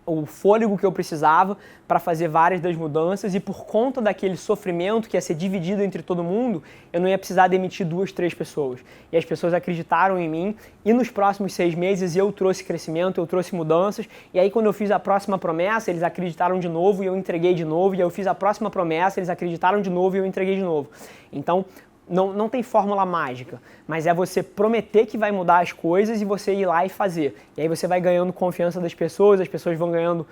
A: o fôlego que eu precisava para fazer várias das mudanças, e por conta daquele sofrimento que ia ser dividido entre todo mundo, eu não ia precisar demitir 2, 3 pessoas. E as pessoas acreditaram em mim, e nos próximos 6 meses eu trouxe crescimento, eu trouxe mudanças, e aí quando eu fiz a próxima promessa, eles acreditaram de novo e eu entreguei de novo, e aí eu fiz a próxima promessa, eles acreditaram de novo e eu entreguei de novo. Então, não tem fórmula mágica, mas é você prometer que vai mudar as coisas e você ir lá e fazer. E aí você vai ganhando confiança das pessoas, as pessoas vão ganhando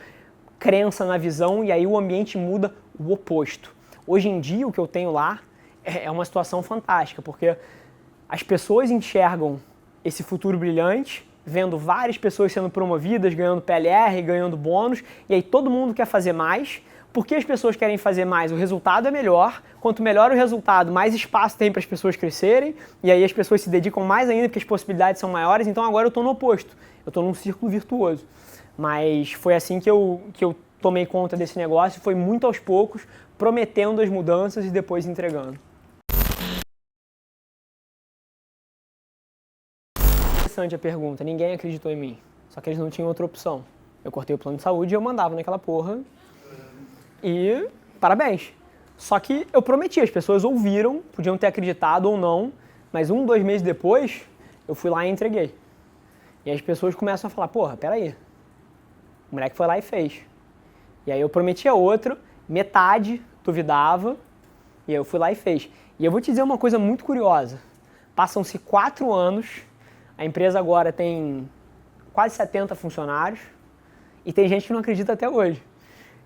A: crença na visão, e aí o ambiente muda o oposto. Hoje em dia o que eu tenho lá é uma situação fantástica, porque as pessoas enxergam esse futuro brilhante, vendo várias pessoas sendo promovidas, ganhando PLR, ganhando bônus, e aí todo mundo quer fazer mais. Por que as pessoas querem fazer mais? O resultado é melhor. Quanto melhor o resultado, mais espaço tem para as pessoas crescerem, e aí as pessoas se dedicam mais ainda porque as possibilidades são maiores. Então agora eu estou no oposto, eu estou num círculo virtuoso. Mas foi assim que eu tomei conta desse negócio, foi muito aos poucos, prometendo as mudanças e depois entregando. Interessante a pergunta, ninguém acreditou em mim, só que eles não tinham outra opção. Eu cortei o plano de saúde e eu mandava naquela porra. E parabéns. Só que eu prometi, as pessoas ouviram, podiam ter acreditado ou não, mas 1, 2 meses depois, eu fui lá e entreguei. E as pessoas começam a falar, porra, peraí, o moleque foi lá e fez. E aí eu prometia outro, metade duvidava, e aí eu fui lá e fez. E eu vou te dizer uma coisa muito curiosa, passam-se 4 anos, a empresa agora tem quase 70 funcionários, e tem gente que não acredita até hoje,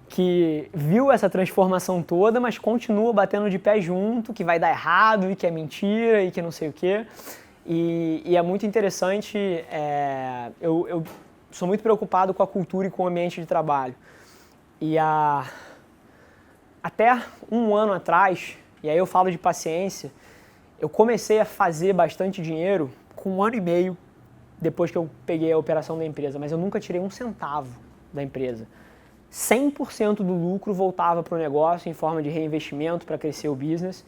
A: que viu essa transformação toda, mas continua batendo de pé junto, que vai dar errado, e que é mentira, e que não sei o quê. E é muito interessante, eu sou muito preocupado com a cultura e com o ambiente de trabalho. E até 1 ano atrás, e aí eu falo de paciência, eu comecei a fazer bastante dinheiro com 1 ano e meio depois que eu peguei a operação da empresa, mas eu nunca tirei 1 centavo da empresa. 100% do lucro voltava para o negócio em forma de reinvestimento para crescer o business.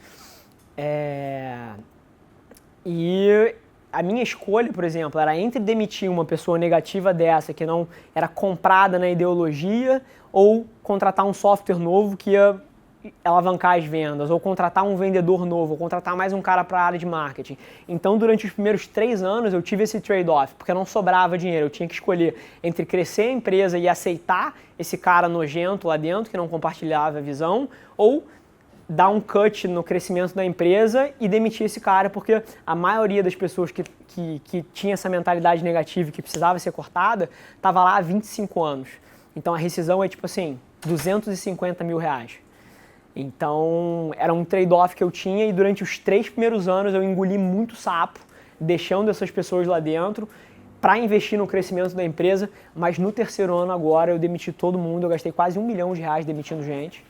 A: E a minha escolha, por exemplo, era entre demitir uma pessoa negativa dessa, que não era comprada na ideologia, ou contratar um software novo que ia alavancar as vendas, ou contratar um vendedor novo, ou contratar mais um cara para a área de marketing. Então, durante os primeiros 3 anos, eu tive esse trade-off, porque não sobrava dinheiro. Eu tinha que escolher entre crescer a empresa e aceitar esse cara nojento lá dentro, que não compartilhava a visão, ou dar um cut no crescimento da empresa e demitir esse cara, porque a maioria das pessoas que tinha essa mentalidade negativa e que precisava ser cortada, estava lá há 25 anos. Então, a rescisão é tipo assim, R$250 mil. Então, era um trade-off que eu tinha, e durante os 3 primeiros anos eu engoli muito sapo, deixando essas pessoas lá dentro para investir no crescimento da empresa, mas no 3º ano agora eu demiti todo mundo, eu gastei quase R$1 milhão demitindo gente,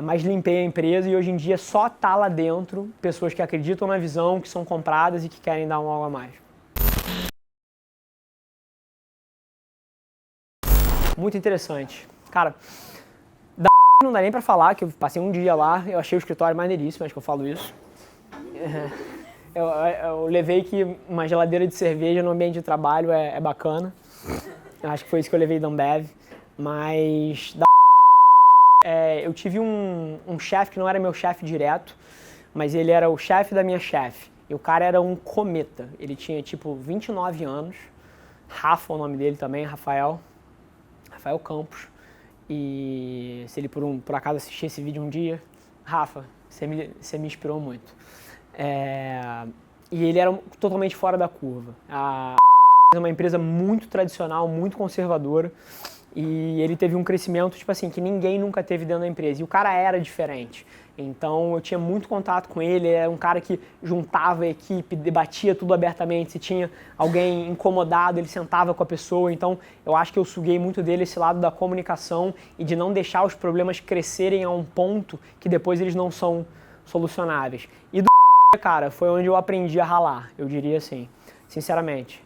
A: mas limpei a empresa, e hoje em dia só tá lá dentro pessoas que acreditam na visão, que são compradas e que querem dar algo a mais. Muito interessante. Cara, não dá nem pra falar, que eu passei um dia lá, eu achei o escritório maneiríssimo, acho que eu falo isso. Eu levei que uma geladeira de cerveja no ambiente de trabalho é bacana. Eu acho que foi isso que eu levei da Ambev. Mas eu tive um chefe que não era meu chefe direto, mas ele era o chefe da minha chefe. E o cara era um cometa. Ele tinha tipo 29 anos. Rafa, o nome dele também, Rafael Campos. E se ele por acaso assistir esse vídeo um dia, Rafa, você me inspirou muito. E ele era totalmente fora da curva. É uma empresa muito tradicional, muito conservadora, e ele teve um crescimento tipo assim, que ninguém nunca teve dentro da empresa. E o cara era diferente. Então eu tinha muito contato com ele, era um cara que juntava a equipe, debatia tudo abertamente, se tinha alguém incomodado, ele sentava com a pessoa. Então eu acho que eu suguei muito dele esse lado da comunicação e de não deixar os problemas crescerem a um ponto que depois eles não são solucionáveis. E cara, foi onde eu aprendi a ralar, eu diria assim. sinceramente.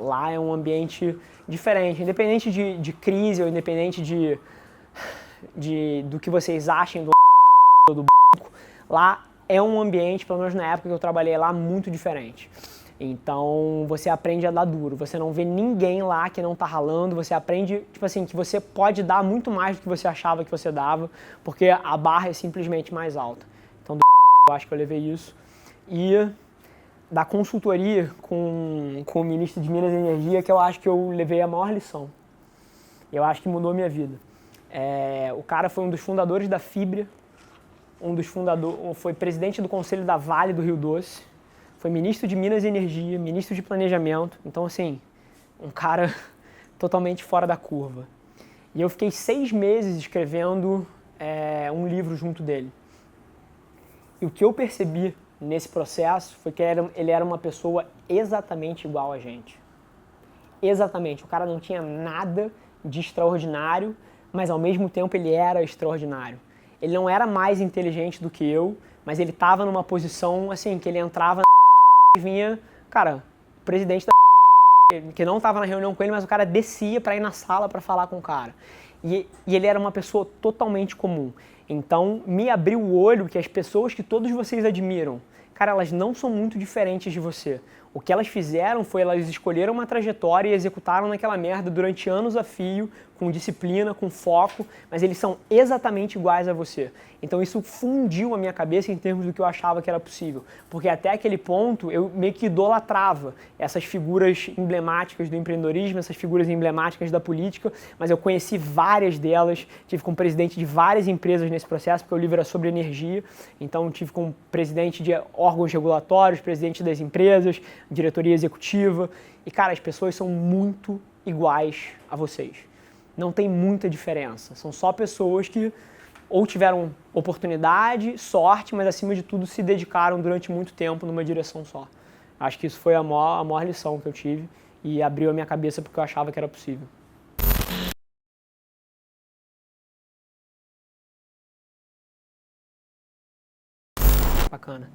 A: Lá é um ambiente diferente, independente de crise ou independente do que vocês achem do banco, lá é um ambiente, pelo menos na época que eu trabalhei lá, muito diferente. Então você aprende a dar duro, você não vê ninguém lá que não tá ralando, você aprende, tipo assim, que você pode dar muito mais do que você achava que você dava, porque a barra é simplesmente mais alta. Então eu acho que eu levei isso. E da consultoria com o ministro de Minas e Energia, que eu acho que eu levei a maior lição. Eu acho que mudou a minha vida. O cara foi um dos fundadores da Fibria, foi presidente do conselho da Vale do Rio Doce, foi ministro de Minas e Energia, ministro de Planejamento, então assim, um cara totalmente fora da curva. E eu fiquei 6 meses escrevendo um livro junto dele. E o que eu percebi nesse processo foi que ele era uma pessoa exatamente igual a gente. Exatamente, o cara não tinha nada de extraordinário, mas ao mesmo tempo ele era extraordinário. Ele não era mais inteligente do que eu, mas ele estava numa posição assim, que ele entrava e vinha, cara, o presidente da que não estava na reunião com ele, mas o cara descia para ir na sala para falar com o cara. E ele era uma pessoa totalmente comum. Então, me abriu o olho que as pessoas que todos vocês admiram, cara, elas não são muito diferentes de você. O que elas fizeram foi, elas escolheram uma trajetória e executaram naquela merda durante anos a fio, com disciplina, com foco, mas eles são exatamente iguais a você. Então isso fundiu a minha cabeça em termos do que eu achava que era possível. Porque até aquele ponto eu meio que idolatrava essas figuras emblemáticas do empreendedorismo, essas figuras emblemáticas da política, mas eu conheci várias delas, tive como presidente de várias empresas nesse processo, porque o livro era sobre energia, então tive como presidente de órgãos regulatórios, presidente das empresas, diretoria executiva, e cara, as pessoas são muito iguais a vocês. Não tem muita diferença, são só pessoas que ou tiveram oportunidade, sorte, mas acima de tudo se dedicaram durante muito tempo numa direção só. Acho que isso foi a maior lição que eu tive e abriu a minha cabeça porque eu achava que era possível. Bacana.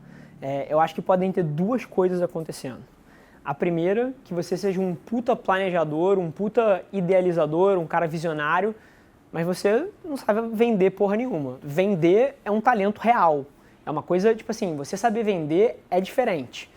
A: Eu acho que podem ter 2 coisas acontecendo. A primeira, que você seja um puta planejador, um puta idealizador, um cara visionário, mas você não sabe vender porra nenhuma. Vender é um talento real. É uma coisa, tipo assim, você saber vender é diferente.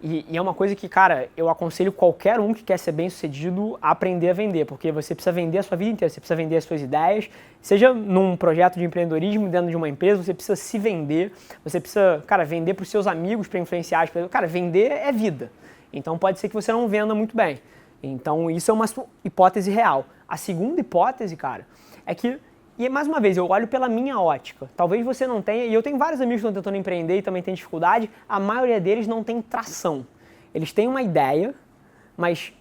A: E é uma coisa que, cara, eu aconselho qualquer um que quer ser bem sucedido a aprender a vender, porque você precisa vender a sua vida inteira, você precisa vender as suas ideias, seja num projeto de empreendedorismo dentro de uma empresa, você precisa se vender, você precisa, cara, vender para os seus amigos, para influenciar as pessoas. Cara, vender é vida. Então pode ser que você não venda muito bem. Então isso é uma hipótese real. A segunda hipótese, cara, é que, e mais uma vez, eu olho pela minha ótica. Talvez você não tenha, e eu tenho vários amigos que estão tentando empreender e também têm dificuldade, a maioria deles não tem tração. Eles têm uma ideia, mas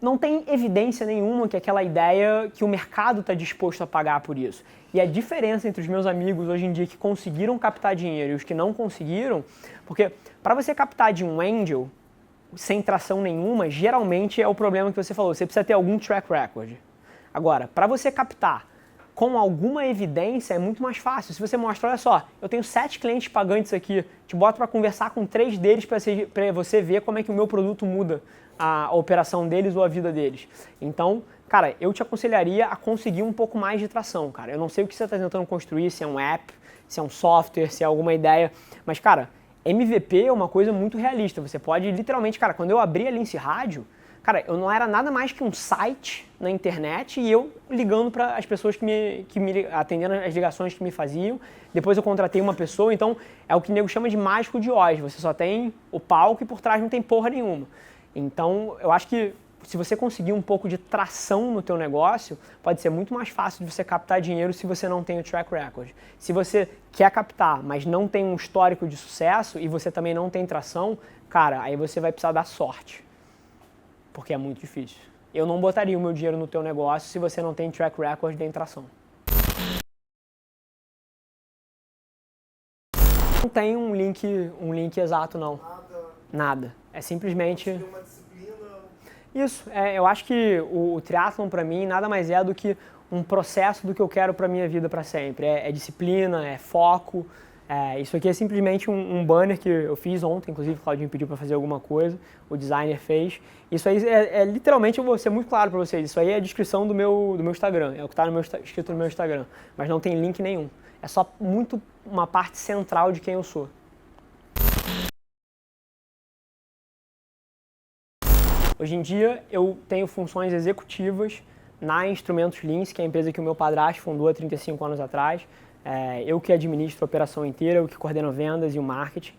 A: não tem evidência nenhuma que aquela ideia, que o mercado está disposto a pagar por isso. E a diferença entre os meus amigos hoje em dia que conseguiram captar dinheiro e os que não conseguiram, porque para você captar de um angel, sem tração nenhuma, geralmente é o problema que você falou, você precisa ter algum track record. Agora, para você captar com alguma evidência é muito mais fácil. Se você mostra, olha só, eu tenho 7 clientes pagantes aqui, te boto para conversar com 3 deles para você ver como é que o meu produto muda a operação deles ou a vida deles. Então, cara, eu te aconselharia a conseguir um pouco mais de tração, cara. Eu não sei o que você está tentando construir, se é um app, se é um software, se é alguma ideia, mas, cara, MVP é uma coisa muito realista. Você pode, literalmente, cara, quando eu abri a Lince Rádio, cara, eu não era nada mais que um site na internet e eu ligando para as pessoas que me atendendo as ligações que me faziam. Depois eu contratei uma pessoa, então é o que o nego chama de mágico de Oz. Você só tem o palco e por trás não tem porra nenhuma. Então, eu acho que se você conseguir um pouco de tração no teu negócio, pode ser muito mais fácil de você captar dinheiro se você não tem o track record. Se você quer captar, mas não tem um histórico de sucesso e você também não tem tração, cara, aí você vai precisar dar sorte. Porque é muito difícil. Eu não botaria o meu dinheiro no teu negócio se você não tem track record de tração. Não tem um link exato, não. Nada. É simplesmente... Isso, eu acho que o triatlon para mim nada mais é do que um processo do que eu quero para minha vida para sempre. É disciplina, é foco, Isso aqui é simplesmente um banner que eu fiz ontem, inclusive o Claudinho pediu para fazer alguma coisa, o designer fez. Isso aí literalmente, eu vou ser muito claro para vocês, isso aí é a descrição do meu Instagram, é o que está escrito no meu Instagram, mas não tem link nenhum. É só muito uma parte central de quem eu sou. Hoje em dia eu tenho funções executivas na Instrumentos Lince, que é a empresa que o meu padrasto fundou há 35 anos atrás. Eu que administro a operação inteira, eu que coordeno vendas e o marketing.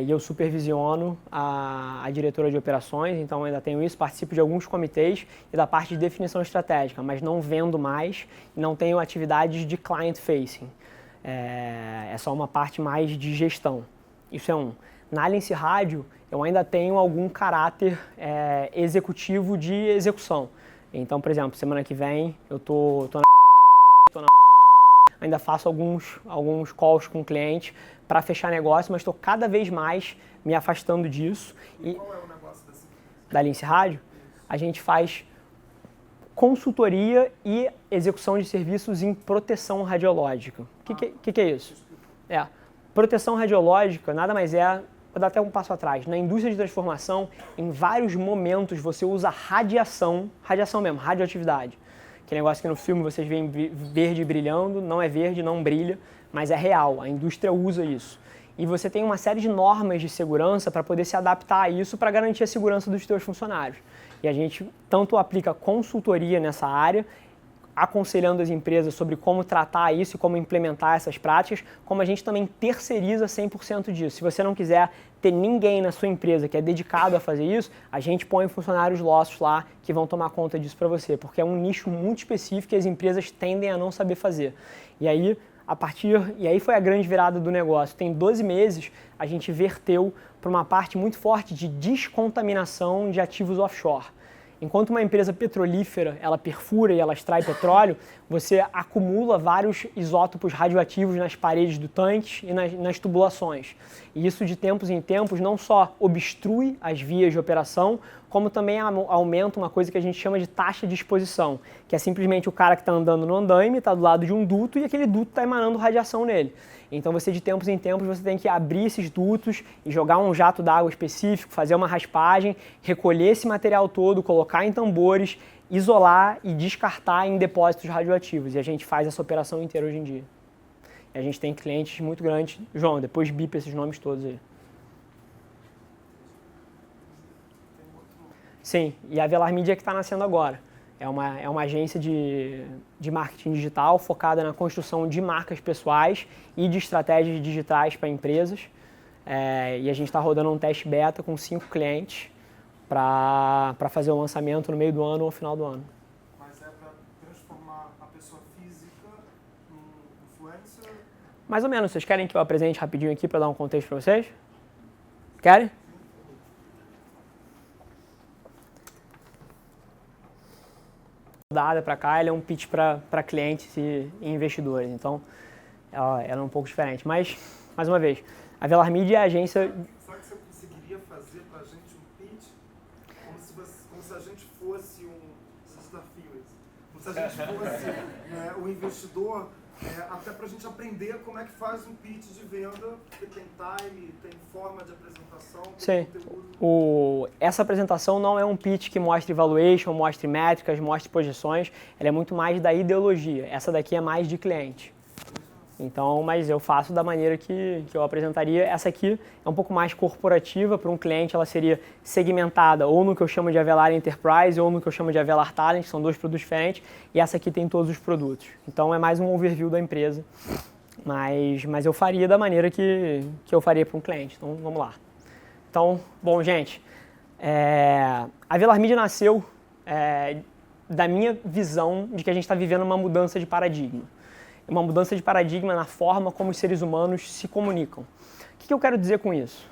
A: E eu supervisiono a diretora de operações, então ainda tenho isso, participo de alguns comitês e da parte de definição estratégica, mas não vendo mais e não tenho atividades de client facing. É só uma parte mais de gestão. Isso é um. Na Lince Rádio, eu ainda tenho algum caráter executivo de execução. Então, por exemplo, semana que vem eu tô na ainda faço alguns calls com o cliente para fechar negócio, mas estou cada vez mais me afastando disso.
B: E qual é o negócio
A: da Lince Rádio? A gente faz consultoria e execução de serviços em proteção radiológica. O que é isso? Proteção radiológica nada mais vou dar até um passo atrás. Na indústria de transformação, em vários momentos você usa radiação mesmo, radioatividade. Aquele negócio que no filme vocês veem verde brilhando, não é verde, não brilha, mas é real, a indústria usa isso. E você tem uma série de normas de segurança para poder se adaptar a isso para garantir a segurança dos seus funcionários. E a gente tanto aplica consultoria nessa área, aconselhando as empresas sobre como tratar isso e como implementar essas práticas, como a gente também terceiriza 100% disso. Se você não quiser ter ninguém na sua empresa que é dedicado a fazer isso, a gente põe funcionários nossos lá que vão tomar conta disso para você, porque é um nicho muito específico e as empresas tendem a não saber fazer. E aí foi a grande virada do negócio. Tem 12 meses, a gente verteu para uma parte muito forte de descontaminação de ativos offshore. Enquanto uma empresa petrolífera, ela perfura e ela extrai petróleo, você acumula vários isótopos radioativos nas paredes do tanque e nas tubulações. E isso de tempos em tempos não só obstrui as vias de operação, como também aumenta uma coisa que a gente chama de taxa de exposição, que é simplesmente o cara que está andando no andaime, está do lado de um duto e aquele duto está emanando radiação nele. Então você de tempos em tempos você tem que abrir esses dutos e jogar um jato d'água específico, fazer uma raspagem, recolher esse material todo, colocar em tambores, isolar e descartar em depósitos radioativos. E a gente faz essa operação inteira hoje em dia. E a gente tem clientes muito grandes. João, depois bipa esses nomes todos aí. Sim, e a Velar Mídia que está nascendo agora. É uma agência de marketing digital focada na construção de marcas pessoais e de estratégias digitais para empresas. E a gente está rodando um teste beta com 5 clientes para fazer o lançamento no meio do ano ou final do ano.
B: Mas é para transformar a pessoa física em influencer?
A: Mais ou menos. Vocês querem que eu apresente rapidinho aqui para dar um contexto para vocês? Querem? Dada para cá, ele é um pitch para clientes e investidores, então ela é um pouco diferente. Mas, mais uma vez, a Velar Mídia é a agência...
B: Será que você conseguiria fazer para a gente um pitch como se a gente fosse esse desafio, como se a gente fosse o investidor, até para a gente aprender como é que faz um pitch de venda, porque tem time, tem forma de apresentação, tem conteúdo.
A: Essa apresentação não é um pitch que mostre valuation, mostre métricas, mostre projeções, ela é muito mais da ideologia. Essa daqui é mais de cliente. Então, mas eu faço da maneira que eu apresentaria. Essa aqui é um pouco mais corporativa, para um cliente ela seria segmentada ou no que eu chamo de Avelar Enterprise ou no que eu chamo de Avelar Talent, são 2 produtos diferentes, e essa aqui tem todos os produtos. Então é mais um overview da empresa, mas eu faria da maneira que eu faria para um cliente. Então vamos lá. Então, bom gente, a Velar Mídia nasceu da minha visão de que a gente está vivendo uma mudança de paradigma. Uma mudança de paradigma na forma como os seres humanos se comunicam. O que eu quero dizer com isso?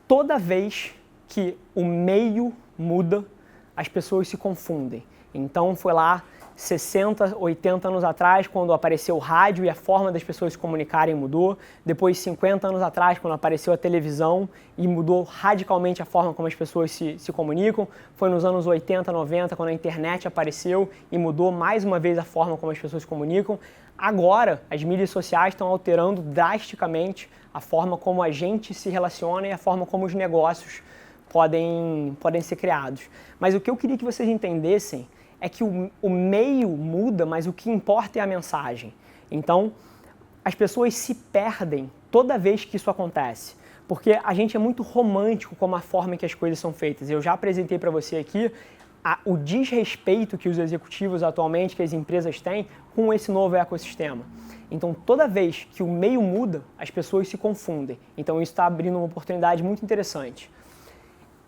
A: Toda vez que o meio muda, as pessoas se confundem. Então foi lá 60, 80 anos atrás, quando apareceu o rádio e a forma das pessoas se comunicarem mudou. Depois 50 anos atrás, quando apareceu a televisão e mudou radicalmente a forma como as pessoas se comunicam. Foi nos anos 80, 90, quando a internet apareceu e mudou mais uma vez a forma como as pessoas se comunicam. Agora, as mídias sociais estão alterando drasticamente a forma como a gente se relaciona e a forma como os negócios podem ser criados. Mas o que eu queria que vocês entendessem é que o meio muda, mas o que importa é a mensagem. Então, as pessoas se perdem toda vez que isso acontece, porque a gente é muito romântico com a forma em que as coisas são feitas. Eu já apresentei para você aqui o desrespeito que os executivos atualmente, que as empresas têm com esse novo ecossistema. Então, toda vez que o meio muda, as pessoas se confundem. Então, isso está abrindo uma oportunidade muito interessante.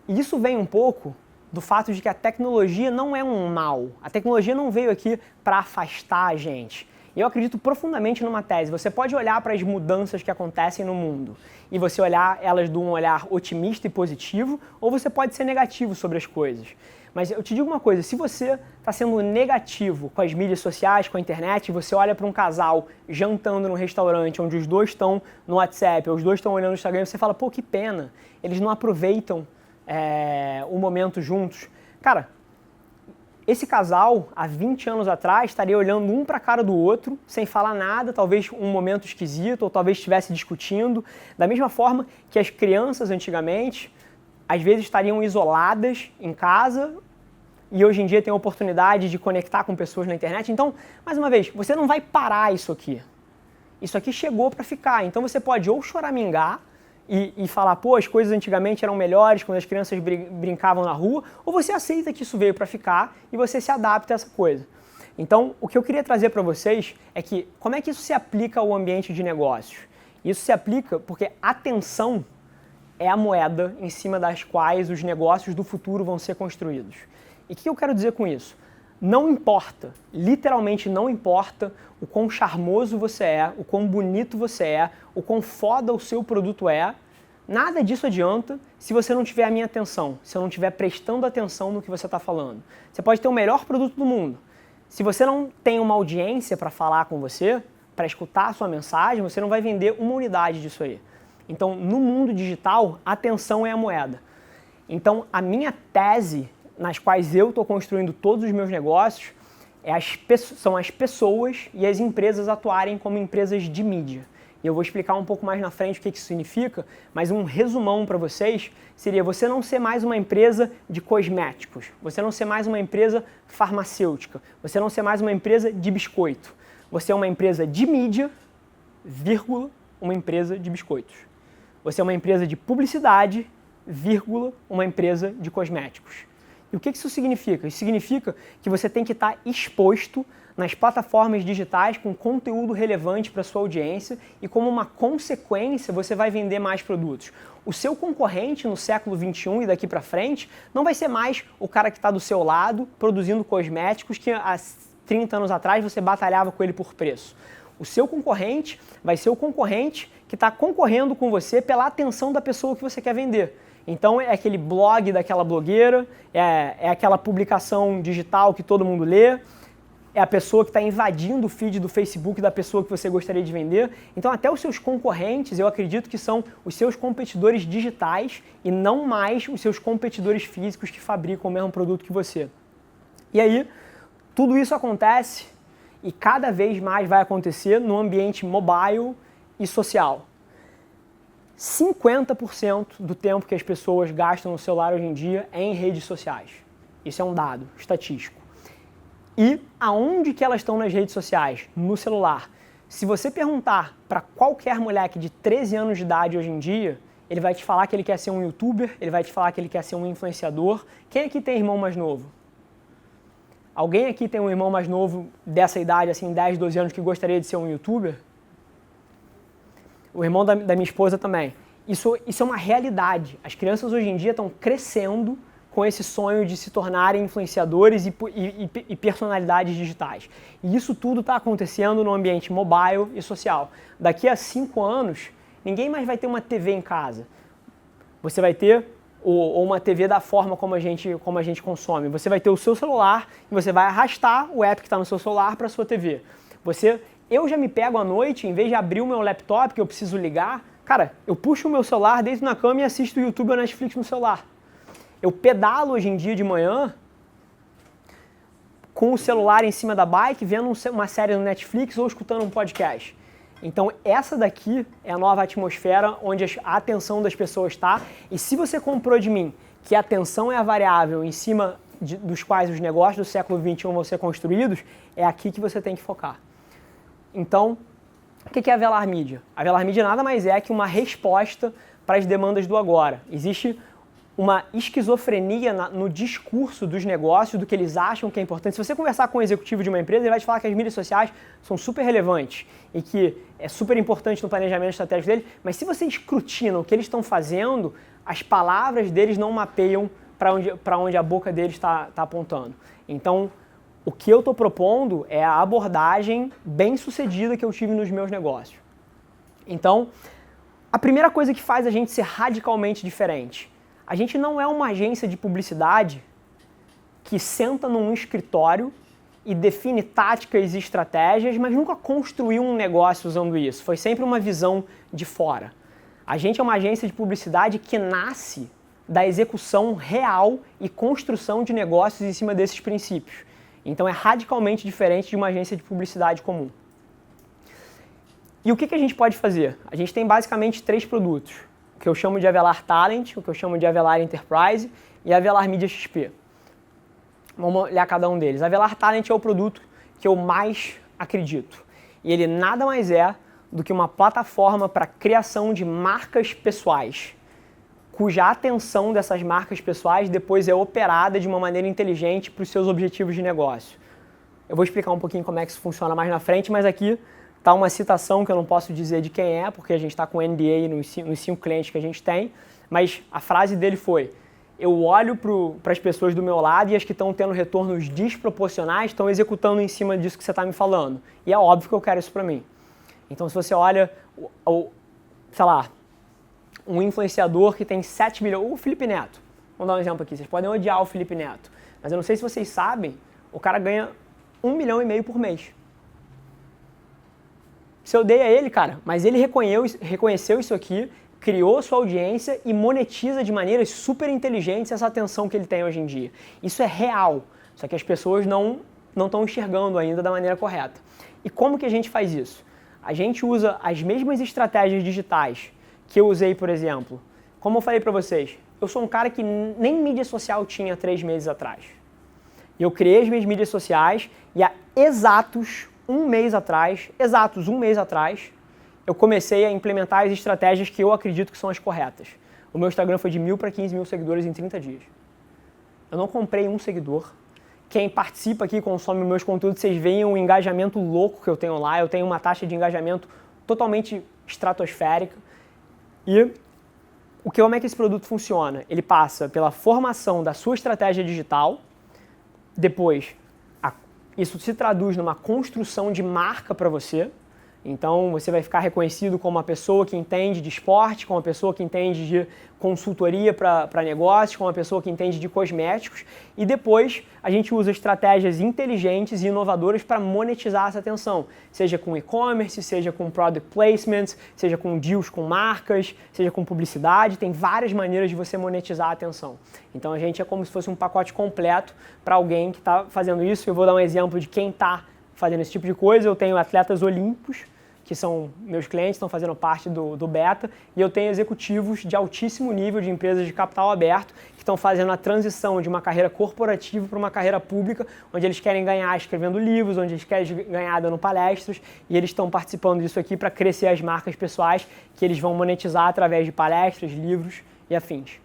A: E isso vem um pouco do fato de que a tecnologia não é um mal. A tecnologia não veio aqui para afastar a gente. Eu acredito profundamente numa tese. Você pode olhar para as mudanças que acontecem no mundo e você olhar elas de um olhar otimista e positivo, ou você pode ser negativo sobre as coisas. Mas eu te digo uma coisa, se você está sendo negativo com as mídias sociais, com a internet, você olha para um casal jantando num restaurante onde os dois estão no WhatsApp, ou os dois estão olhando no Instagram, e você fala, pô, que pena, eles não aproveitam o momento juntos. Cara, esse casal, há 20 anos atrás, estaria olhando um para a cara do outro, sem falar nada, talvez um momento esquisito, ou talvez estivesse discutindo. Da mesma forma que as crianças antigamente, às vezes estariam isoladas em casa, e hoje em dia tem a oportunidade de conectar com pessoas na internet. Então, mais uma vez, você não vai parar isso aqui. Isso aqui chegou para ficar. Então você pode ou choramingar e falar, pô, as coisas antigamente eram melhores quando as crianças brincavam na rua, ou você aceita que isso veio para ficar e você se adapta a essa coisa. Então, o que eu queria trazer para vocês é que como é que isso se aplica ao ambiente de negócios? Isso se aplica porque atenção é a moeda em cima das quais os negócios do futuro vão ser construídos. E o que eu quero dizer com isso? Não importa, literalmente não importa o quão charmoso você é, o quão bonito você é, o quão foda o seu produto é, nada disso adianta se você não tiver a minha atenção, se eu não estiver prestando atenção no que você está falando. Você pode ter o melhor produto do mundo. Se você não tem uma audiência para falar com você, para escutar a sua mensagem, você não vai vender uma unidade disso aí. Então, no mundo digital, atenção é a moeda. Então, a minha tese, nas quais eu estou construindo todos os meus negócios, são as pessoas e as empresas atuarem como empresas de mídia. E eu vou explicar um pouco mais na frente o que isso significa, mas um resumão para vocês seria você não ser mais uma empresa de cosméticos, você não ser mais uma empresa farmacêutica, você não ser mais uma empresa de biscoito. Você é uma empresa de mídia, vírgula, uma empresa de biscoitos. Você é uma empresa de publicidade, vírgula, uma empresa de cosméticos. E o que isso significa? Isso significa que você tem que estar exposto nas plataformas digitais com conteúdo relevante para a sua audiência e como uma consequência você vai vender mais produtos. O seu concorrente no século XXI e daqui para frente não vai ser mais o cara que está do seu lado produzindo cosméticos que há 30 anos atrás você batalhava com ele por preço. O seu concorrente vai ser o concorrente que está concorrendo com você pela atenção da pessoa que você quer vender. Então é aquele blog daquela blogueira, é aquela publicação digital que todo mundo lê, é a pessoa que está invadindo o feed do Facebook da pessoa que você gostaria de vender. Então até os seus concorrentes, eu acredito que são os seus competidores digitais e não mais os seus competidores físicos que fabricam o mesmo produto que você. E aí, tudo isso acontece e cada vez mais vai acontecer no ambiente mobile e social. 50% do tempo que as pessoas gastam no celular hoje em dia é em redes sociais. Isso é um dado estatístico. E aonde que elas estão nas redes sociais? No celular. Se você perguntar para qualquer moleque de 13 anos de idade hoje em dia, ele vai te falar que ele quer ser um youtuber, ele vai te falar que ele quer ser um influenciador. Quem aqui tem irmão mais novo? Alguém aqui tem um irmão mais novo dessa idade, assim, 10, 12 anos, que gostaria de ser um youtuber? O irmão da minha esposa também. Isso é uma realidade. As crianças hoje em dia estão crescendo com esse sonho de se tornarem influenciadores e personalidades digitais. E isso tudo está acontecendo no ambiente mobile e social. Daqui a 5 anos, ninguém mais vai ter uma TV em casa. Você vai ter ou uma TV da forma como a gente consome. Você vai ter o seu celular e você vai arrastar o app que está no seu celular para a sua TV. Eu já me pego à noite, em vez de abrir o meu laptop, que eu preciso ligar, cara, eu puxo o meu celular, deito na cama e assisto o YouTube ou Netflix no celular. Eu pedalo hoje em dia de manhã com o celular em cima da bike, vendo uma série no Netflix ou escutando um podcast. Então essa daqui é a nova atmosfera onde a atenção das pessoas está. E se você comprou de mim que a atenção é a variável em cima dos quais os negócios do século XXI vão ser construídos, é aqui que você tem que focar. Então, o que é a Velar Mídia? A Velar Mídia nada mais é que uma resposta para as demandas do agora. Existe uma esquizofrenia no discurso dos negócios, do que eles acham que é importante. Se você conversar com um executivo de uma empresa, ele vai te falar que as mídias sociais são super relevantes e que é super importante no planejamento estratégico dele, mas se você escrutina o que eles estão fazendo, as palavras deles não mapeiam para onde a boca deles está apontando. Então, o que eu estou propondo é a abordagem bem sucedida que eu tive nos meus negócios. Então, a primeira coisa que faz a gente ser radicalmente diferente: a gente não é uma agência de publicidade que senta num escritório e define táticas e estratégias, mas nunca construiu um negócio usando isso. Foi sempre uma visão de fora. A gente é uma agência de publicidade que nasce da execução real e construção de negócios em cima desses princípios. Então é radicalmente diferente de uma agência de publicidade comum. E o que a gente pode fazer? A gente tem basicamente 3 produtos. O que eu chamo de Avelar Talent, o que eu chamo de Avelar Enterprise e a Avelar Mídia XP. Vamos olhar cada um deles. A Avelar Talent é o produto que eu mais acredito. E ele nada mais é do que uma plataforma para criação de marcas pessoais, cuja atenção dessas marcas pessoais depois é operada de uma maneira inteligente para os seus objetivos de negócio. Eu vou explicar um pouquinho como é que isso funciona mais na frente, mas aqui está uma citação que eu não posso dizer de quem é, porque a gente está com NDA nos 5 clientes que a gente tem, mas a frase dele foi: eu olho para as pessoas do meu lado e as que estão tendo retornos desproporcionais estão executando em cima disso que você está me falando. E é óbvio que eu quero isso para mim. Então, se você olha, sei lá, um influenciador que tem 7 milhões, o Felipe Neto, vamos dar um exemplo aqui, vocês podem odiar o Felipe Neto, mas eu não sei se vocês sabem, o cara ganha 1,5 milhão por mês. Você odeia ele, cara, mas ele reconheceu isso aqui, criou sua audiência e monetiza de maneiras super inteligentes essa atenção que ele tem hoje em dia. Isso é real, só que as pessoas não estão enxergando ainda da maneira correta. E como que a gente faz isso? A gente usa as mesmas estratégias digitais que eu usei, por exemplo. Como eu falei para vocês, eu sou um cara que nem mídia social tinha 3 meses atrás. E eu criei as minhas mídias sociais e há exatos um mês atrás, eu comecei a implementar as estratégias que eu acredito que são as corretas. O meu Instagram foi de 1.000 para 15 mil seguidores em 30 dias. Eu não comprei um seguidor. Quem participa aqui, consome meus conteúdos, vocês veem o engajamento louco que eu tenho lá. Eu tenho uma taxa de engajamento totalmente estratosférica. E como é que esse produto funciona? Ele passa pela formação da sua estratégia digital, depois isso se traduz numa construção de marca para você. Então você vai ficar reconhecido como uma pessoa que entende de esporte, como uma pessoa que entende de consultoria para negócios, como uma pessoa que entende de cosméticos. E depois a gente usa estratégias inteligentes e inovadoras para monetizar essa atenção. Seja com e-commerce, seja com product placements, seja com deals com marcas, seja com publicidade. Tem várias maneiras de você monetizar a atenção. Então a gente é como se fosse um pacote completo para alguém que está fazendo isso. Eu vou dar um exemplo de quem está fazendo esse tipo de coisa. Eu tenho atletas olímpicos, que são meus clientes, estão fazendo parte do beta, e eu tenho executivos de altíssimo nível de empresas de capital aberto que estão fazendo a transição de uma carreira corporativa para uma carreira pública, onde eles querem ganhar escrevendo livros, onde eles querem ganhar dando palestras, e eles estão participando disso aqui para crescer as marcas pessoais que eles vão monetizar através de palestras, livros e afins.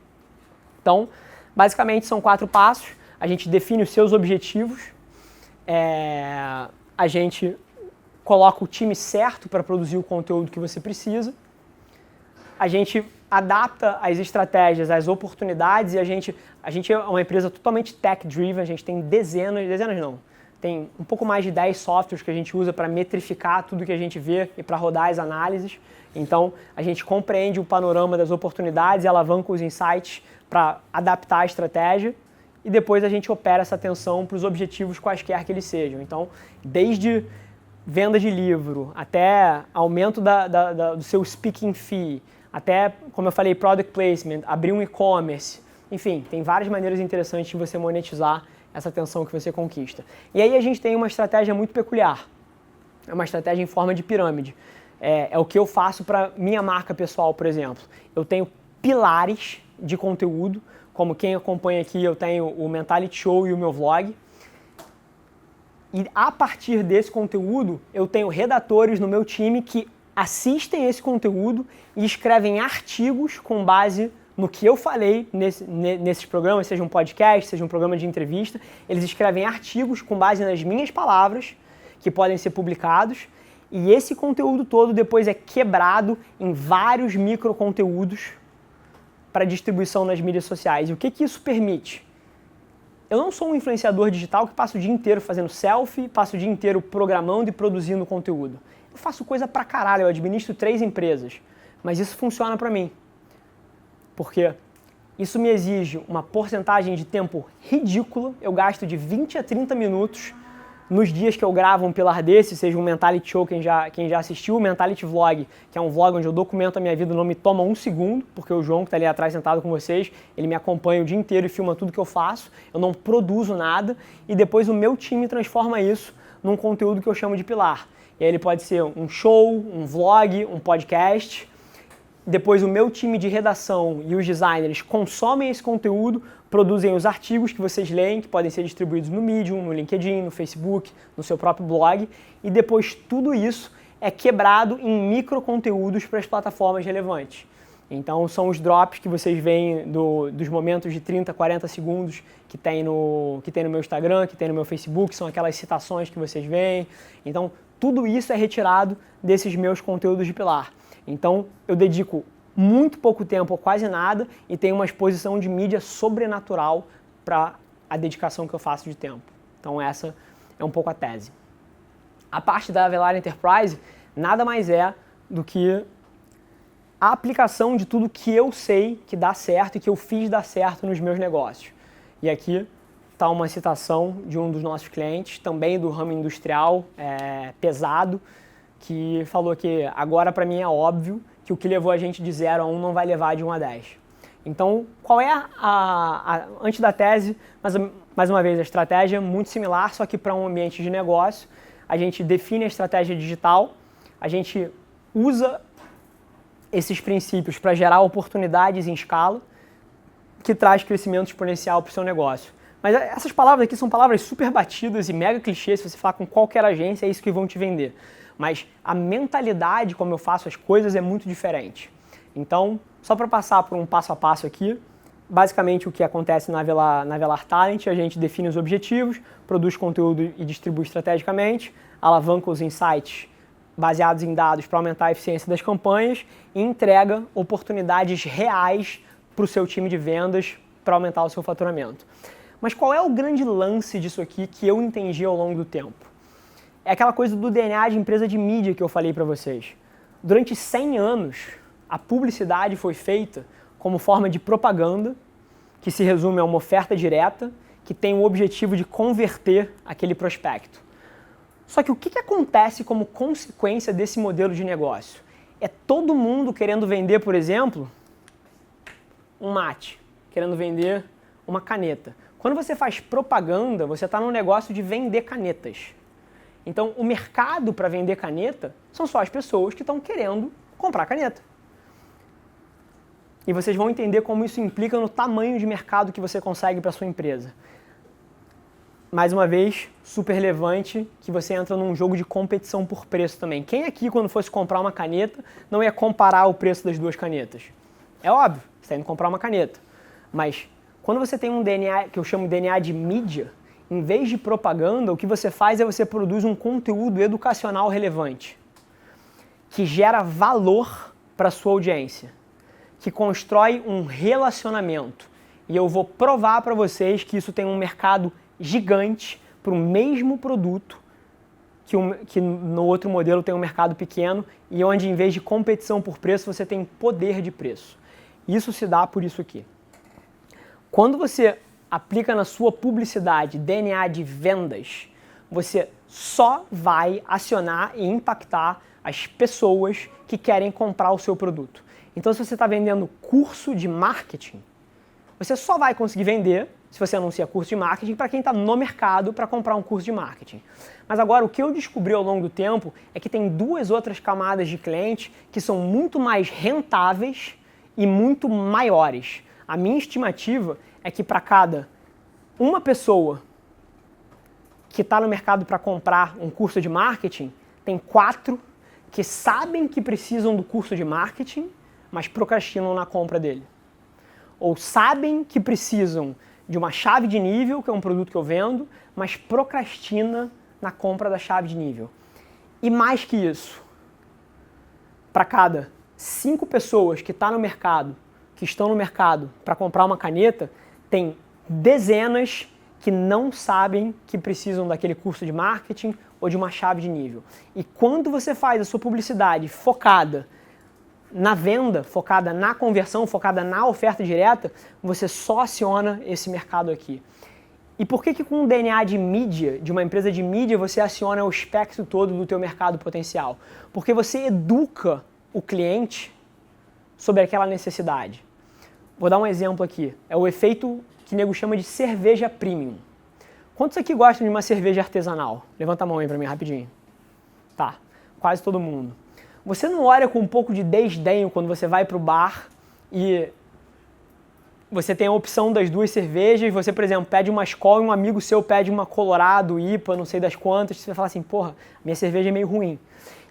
A: Então, basicamente são 4 passos. A gente define os seus objetivos, a gente coloca o time certo para produzir o conteúdo que você precisa, a gente adapta as estratégias, as oportunidades, e a gente é uma empresa totalmente tech-driven, a gente tem dezenas não, tem um pouco mais de 10 softwares que a gente usa para metrificar tudo que a gente vê e para rodar as análises. Então, a gente compreende o panorama das oportunidades e alavanca os insights para adaptar a estratégia, e depois a gente opera essa atenção para os objetivos quaisquer que eles sejam. Então, desde venda de livro, até aumento do seu speaking fee, até, como eu falei, product placement, abrir um e-commerce, enfim, tem várias maneiras interessantes de você monetizar essa atenção que você conquista. E aí a gente tem uma estratégia muito peculiar. É uma estratégia em forma de pirâmide. É o que eu faço para minha marca pessoal, por exemplo. Eu tenho pilares de conteúdo, como quem acompanha aqui, eu tenho o Mentality Show e o meu vlog. E a partir desse conteúdo, eu tenho redatores no meu time que assistem esse conteúdo e escrevem artigos com base no que eu falei nesses programas, seja um podcast, seja um programa de entrevista. Eles escrevem artigos com base nas minhas palavras, que podem ser publicados, e esse conteúdo todo depois é quebrado em vários microconteúdos para distribuição nas mídias sociais. E o que isso permite? Eu não sou um influenciador digital que passa o dia inteiro fazendo selfie, passa o dia inteiro programando e produzindo conteúdo. Eu faço coisa pra caralho, eu administro 3 empresas, mas isso funciona pra mim. Porque isso me exige uma porcentagem de tempo ridícula, eu gasto de 20 a 30 minutos nos dias que eu gravo um pilar desse, seja um Mentality Show, quem já assistiu, o Mentality Vlog, que é um vlog onde eu documento a minha vida, não me toma um segundo, porque o João, que está ali atrás sentado com vocês, ele me acompanha o dia inteiro e filma tudo que eu faço, eu não produzo nada, e depois o meu time transforma isso num conteúdo que eu chamo de pilar. E aí ele pode ser um show, um vlog, um podcast. Depois o meu time de redação e os designers consomem esse conteúdo, produzem os artigos que vocês leem, que podem ser distribuídos no Medium, no LinkedIn, no Facebook, no seu próprio blog, e depois tudo isso é quebrado em microconteúdos para as plataformas relevantes. Então são os drops que vocês veem dos momentos de 30, 40 segundos que tem no meu Instagram, que tem no meu Facebook, são aquelas citações que vocês veem. Então tudo isso é retirado desses meus conteúdos de pilar. Então eu dedico muito pouco tempo ou quase nada e tenho uma exposição de mídia sobrenatural para a dedicação que eu faço de tempo. Então essa é um pouco a tese. A parte da Avelar Enterprise nada mais é do que a aplicação de tudo que eu sei que dá certo e que eu fiz dar certo nos meus negócios. E aqui está uma citação de um dos nossos clientes, também do ramo industrial pesado, que falou que agora para mim é óbvio que o que levou a gente de 0 a 1 não vai levar de 1 a 10. Então, qual é antes da tese, mais uma vez, a estratégia é muito similar, só que para um ambiente de negócio, a gente define a estratégia digital, a gente usa esses princípios para gerar oportunidades em escala, que traz crescimento exponencial para o seu negócio. Mas essas palavras aqui são palavras super batidas e mega clichês, se você falar com qualquer agência, é isso que vão te vender. Mas a mentalidade, como eu faço as coisas, é muito diferente. Então, só para passar por um passo a passo aqui, basicamente o que acontece na Avelar Talent, a gente define os objetivos, produz conteúdo e distribui estrategicamente, alavanca os insights baseados em dados para aumentar a eficiência das campanhas e entrega oportunidades reais para o seu time de vendas para aumentar o seu faturamento. Mas qual é o grande lance disso aqui que eu entendi ao longo do tempo? É aquela coisa do DNA de empresa de mídia que eu falei para vocês. Durante 100 anos, a publicidade foi feita como forma de propaganda, que se resume a uma oferta direta, que tem o objetivo de converter aquele prospecto. Só que o que acontece como consequência desse modelo de negócio? É todo mundo querendo vender, por exemplo, um mate, querendo vender uma caneta. Quando você faz propaganda, você está num negócio de vender canetas. Então, o mercado para vender caneta são só as pessoas que estão querendo comprar caneta. E vocês vão entender como isso implica no tamanho de mercado que você consegue para a sua empresa. Mais uma vez, super relevante que você entra num jogo de competição por preço também. Quem aqui, quando fosse comprar uma caneta, não ia comparar o preço das duas canetas? É óbvio, você está indo comprar uma caneta. Mas quando você tem um DNA, que eu chamo de DNA de mídia, em vez de propaganda, o que você faz é você produz um conteúdo educacional relevante, que gera valor para a sua audiência, que constrói um relacionamento. E eu vou provar para vocês que isso tem um mercado gigante para o mesmo produto, que no outro modelo tem um mercado pequeno e onde, em vez de competição por preço, você tem poder de preço. Isso se dá por isso aqui. Quando você aplica na sua publicidade DNA de vendas, você só vai acionar e impactar as pessoas que querem comprar o seu produto. Então, se você está vendendo curso de marketing, você só vai conseguir vender se você anuncia curso de marketing, para quem está no mercado para comprar um curso de marketing. Mas agora, o que eu descobri ao longo do tempo é que tem duas outras camadas de clientes que são muito mais rentáveis e muito maiores. A minha estimativa é que para cada uma pessoa que está no mercado para comprar um curso de marketing, tem 4 que sabem que precisam do curso de marketing, mas procrastinam na compra dele. Ou sabem que precisam de uma chave de nível, que é um produto que eu vendo, mas procrastina na compra da chave de nível. E mais que isso, para cada 5 pessoas que estão no mercado para comprar uma caneta, tem dezenas que não sabem que precisam daquele curso de marketing ou de uma chave de nível. E quando você faz a sua publicidade focada na venda, focada na conversão, focada na oferta direta, você só aciona esse mercado aqui. E por que com um DNA de mídia, de uma empresa de mídia, você aciona o espectro todo do teu mercado potencial? Porque você educa o cliente sobre aquela necessidade. Vou dar um exemplo aqui. É o efeito que o nego chama de cerveja premium. Quantos aqui gostam de uma cerveja artesanal? Levanta a mão aí pra mim rapidinho. Tá, quase todo mundo. Você não olha com um pouco de desdenho quando você vai pro bar e você tem a opção das duas cervejas, você, por exemplo, pede uma Skol e um amigo seu pede uma Colorado, IPA, não sei das quantas, você vai falar assim, porra, minha cerveja é meio ruim.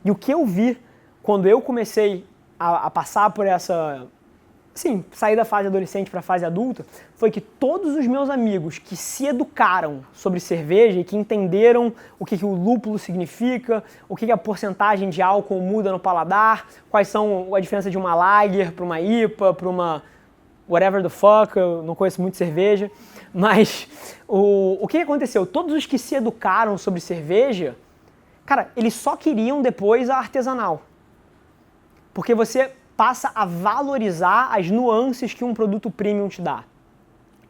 A: E o que eu vi quando eu comecei a passar por essa... Sim, sair da fase adolescente para a fase adulta, foi que todos os meus amigos que se educaram sobre cerveja e que entenderam o que o lúpulo significa, o que a porcentagem de álcool muda no paladar, quais são a diferença de uma lager para uma IPA, para uma whatever the fuck, eu não conheço muito cerveja, mas o que aconteceu? Todos os que se educaram sobre cerveja, cara, eles só queriam depois a artesanal. Porque você passa a valorizar as nuances que um produto premium te dá.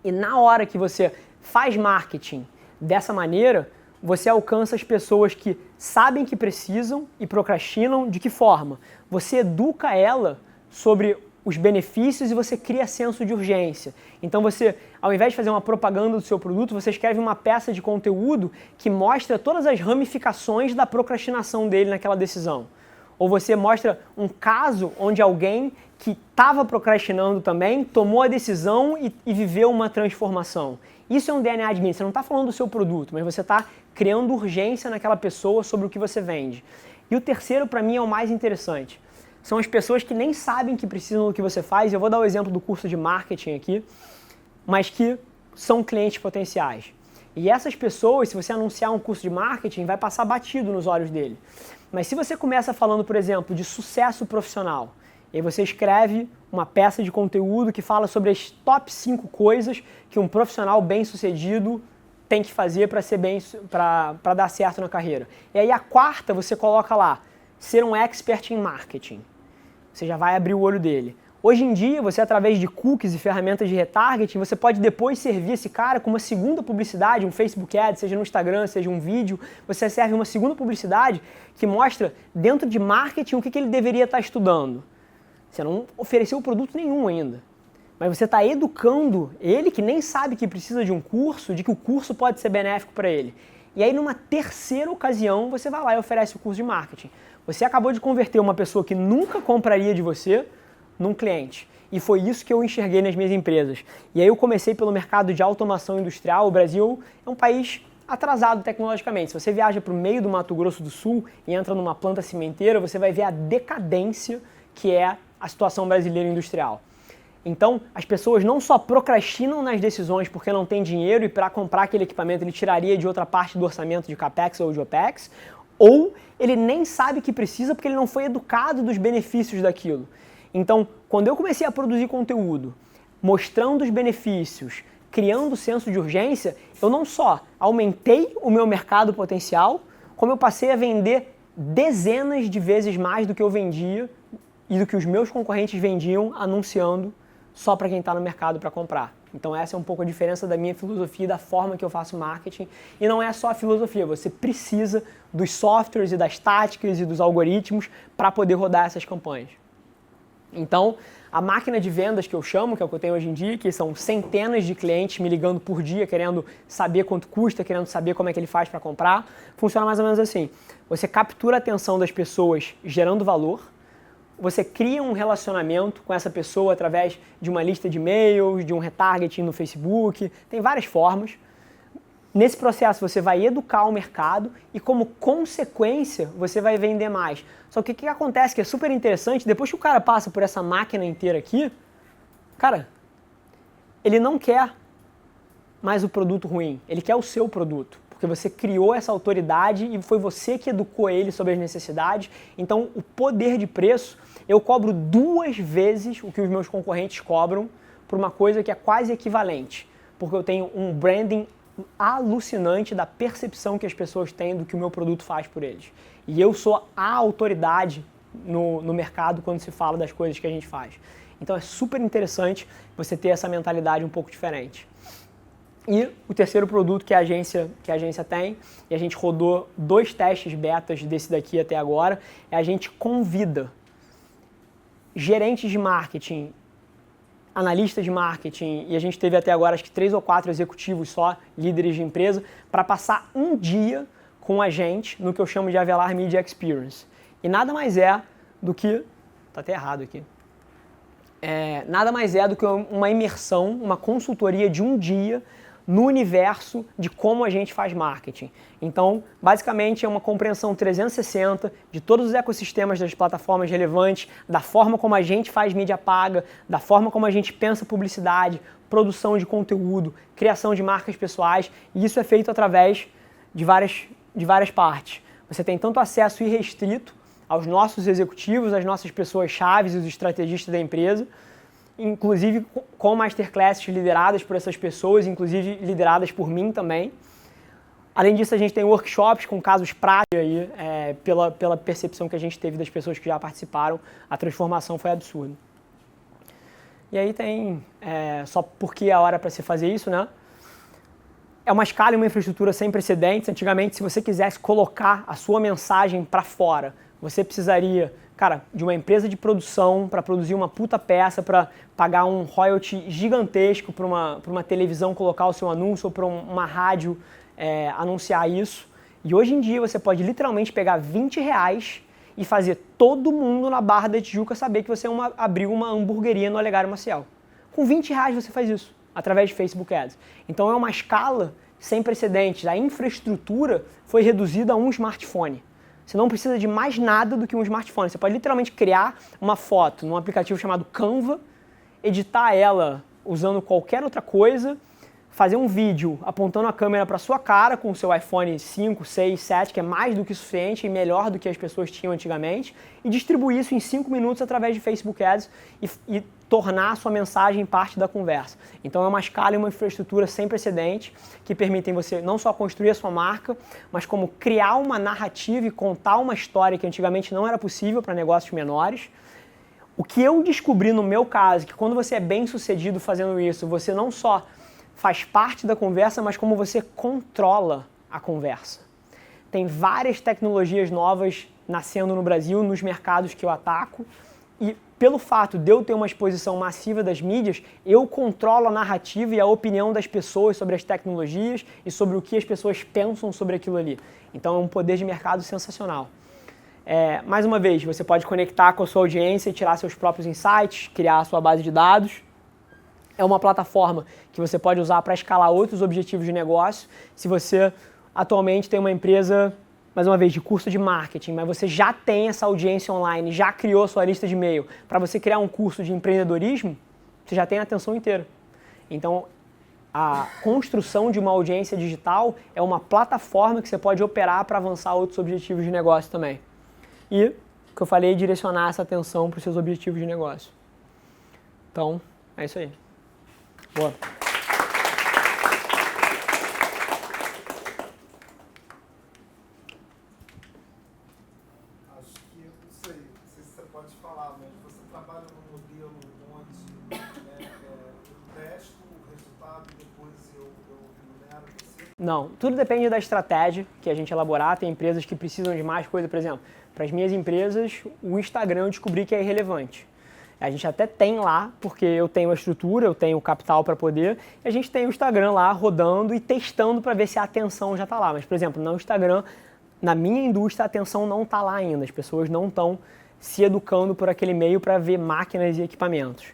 A: E na hora que você faz marketing dessa maneira, você alcança as pessoas que sabem que precisam e procrastinam. De que forma? Você educa ela sobre os benefícios e você cria senso de urgência. Então você, ao invés de fazer uma propaganda do seu produto, você escreve uma peça de conteúdo que mostra todas as ramificações da procrastinação dele naquela decisão. Ou você mostra um caso onde alguém que estava procrastinando também tomou a decisão e viveu uma transformação. Isso é um DNA de mídia. Você não está falando do seu produto, mas você está criando urgência naquela pessoa sobre o que você vende. E o terceiro, para mim, é o mais interessante. São as pessoas que nem sabem que precisam do que você faz. Eu vou dar o exemplo do curso de marketing aqui, mas que são clientes potenciais. E essas pessoas, se você anunciar um curso de marketing, vai passar batido nos olhos dele. Mas se você começa falando, por exemplo, de sucesso profissional, e aí você escreve uma peça de conteúdo que fala sobre as top 5 coisas que um profissional bem-sucedido tem que fazer para dar certo na carreira. E aí a quarta você coloca lá, ser um expert em marketing. Você já vai abrir o olho dele. Hoje em dia, você através de cookies e ferramentas de retargeting, você pode depois servir esse cara com uma segunda publicidade, um Facebook Ad, seja no Instagram, seja um vídeo. Você serve uma segunda publicidade que mostra dentro de marketing o que ele deveria estar estudando. Você não ofereceu produto nenhum ainda, mas você está educando ele que nem sabe que precisa de um curso, de que o curso pode ser benéfico para ele. E aí numa terceira ocasião você vai lá e oferece o curso de marketing. Você acabou de converter uma pessoa que nunca compraria de você num cliente. E foi isso que eu enxerguei nas minhas empresas. E aí eu comecei pelo mercado de automação industrial. O Brasil é um país atrasado tecnologicamente. Se você viaja para o meio do Mato Grosso do Sul e entra numa planta cimenteira, você vai ver a decadência que é a situação brasileira industrial. Então, as pessoas não só procrastinam nas decisões porque não tem dinheiro e para comprar aquele equipamento ele tiraria de outra parte do orçamento de CAPEX ou de OPEX, ou ele nem sabe que precisa porque ele não foi educado dos benefícios daquilo. Então, quando eu comecei a produzir conteúdo, mostrando os benefícios, criando senso de urgência, eu não só aumentei o meu mercado potencial, como eu passei a vender dezenas de vezes mais do que eu vendia e do que os meus concorrentes vendiam anunciando só para quem está no mercado para comprar. Então essa é um pouco a diferença da minha filosofia e da forma que eu faço marketing. E não é só a filosofia, você precisa dos softwares e das táticas e dos algoritmos para poder rodar essas campanhas. Então, a máquina de vendas que eu chamo, que é o que eu tenho hoje em dia, que são centenas de clientes me ligando por dia, querendo saber quanto custa, querendo saber como é que ele faz para comprar, funciona mais ou menos assim. Você captura a atenção das pessoas gerando valor, você cria um relacionamento com essa pessoa através de uma lista de e-mails, de um retargeting no Facebook, tem várias formas. Nesse processo você vai educar o mercado e como consequência você vai vender mais. Só que o que acontece que é super interessante, depois que o cara passa por essa máquina inteira aqui, cara, ele não quer mais o produto ruim, ele quer o seu produto. Porque você criou essa autoridade e foi você que educou ele sobre as necessidades. Então o poder de preço, eu cobro 2 vezes o que os meus concorrentes cobram por uma coisa que é quase equivalente. Porque eu tenho um branding alucinante da percepção que as pessoas têm do que o meu produto faz por eles. E eu sou a autoridade no mercado quando se fala das coisas que a gente faz. Então é super interessante você ter essa mentalidade um pouco diferente. E o terceiro produto que a agência tem, e a gente rodou 2 testes betas desse daqui até agora, é a gente convida gerentes de marketing, analistas de marketing, e a gente teve até agora acho que 3 ou 4 executivos só, líderes de empresa, para passar um dia com a gente no que eu chamo de Avelar Media Experience. E nada mais é do que... Tá até errado aqui. Nada mais é do que uma imersão, uma consultoria de um dia no universo de como a gente faz marketing. Então, basicamente, é uma compreensão 360 de todos os ecossistemas das plataformas relevantes, da forma como a gente faz mídia paga, da forma como a gente pensa publicidade, produção de conteúdo, criação de marcas pessoais, e isso é feito através de várias partes. Você tem tanto acesso irrestrito aos nossos executivos, às nossas pessoas chaves, os estrategistas da empresa, inclusive com masterclasses lideradas por essas pessoas, inclusive lideradas por mim também. Além disso, a gente tem workshops com casos práticos aí, pela percepção que a gente teve das pessoas que já participaram, a transformação foi absurda. E aí tem, só porque é a hora para se fazer isso, né? É uma escala e uma infraestrutura sem precedentes. Antigamente, se você quisesse colocar a sua mensagem para fora, você precisaria, cara, de uma empresa de produção para produzir uma puta peça, para pagar um royalty gigantesco para uma televisão colocar o seu anúncio ou para uma rádio anunciar isso. E hoje em dia você pode literalmente pegar R$20 e fazer todo mundo na Barra da Tijuca saber que você abriu uma hamburgueria no Olegário Maciel. Com R$20 você faz isso, através de Facebook Ads. Então é uma escala sem precedentes. A infraestrutura foi reduzida a um smartphone. Você não precisa de mais nada do que um smartphone. Você pode literalmente criar uma foto num aplicativo chamado Canva, editar ela usando qualquer outra coisa, fazer um vídeo apontando a câmera para sua cara com o seu iPhone 5, 6, 7, que é mais do que suficiente e melhor do que as pessoas tinham antigamente, e distribuir isso em 5 minutos através de Facebook Ads e tornar a sua mensagem parte da conversa. Então é uma escala e uma infraestrutura sem precedente que permitem você não só construir a sua marca, mas como criar uma narrativa e contar uma história que antigamente não era possível para negócios menores. O que eu descobri no meu caso, que quando você é bem sucedido fazendo isso, você não só faz parte da conversa, mas como você controla a conversa. Tem várias tecnologias novas nascendo no Brasil, nos mercados que eu ataco, e pelo fato de eu ter uma exposição massiva das mídias, eu controlo a narrativa e a opinião das pessoas sobre as tecnologias e sobre o que as pessoas pensam sobre aquilo ali. Então é um poder de mercado sensacional. Mais uma vez, você pode conectar com a sua audiência e tirar seus próprios insights, criar a sua base de dados. É uma plataforma que você pode usar para escalar outros objetivos de negócio. Se você atualmente tem uma empresa, mais uma vez, de curso de marketing, mas você já tem essa audiência online, já criou sua lista de e-mail, para você criar um curso de empreendedorismo, você já tem a atenção inteira. Então, a construção de uma audiência digital é uma plataforma que você pode operar para avançar outros objetivos de negócio também. E, o que eu falei, direcionar essa atenção para os seus objetivos de negócio. Então, é isso aí. Boa.
B: Acho que, não sei se você pode falar, mas você trabalha num modelo onde eu testo o resultado e depois eu remunero você?
A: Não, tudo depende da estratégia que a gente elaborar. Tem empresas que precisam de mais coisa, por exemplo, para as minhas empresas, o Instagram eu descobri que é irrelevante. A gente até tem lá, porque eu tenho a estrutura, eu tenho o capital para poder, e a gente tem o Instagram lá rodando e testando para ver se a atenção já está lá. Mas, por exemplo, no Instagram, na minha indústria, a atenção não está lá ainda. As pessoas não estão se educando por aquele meio para ver máquinas e equipamentos.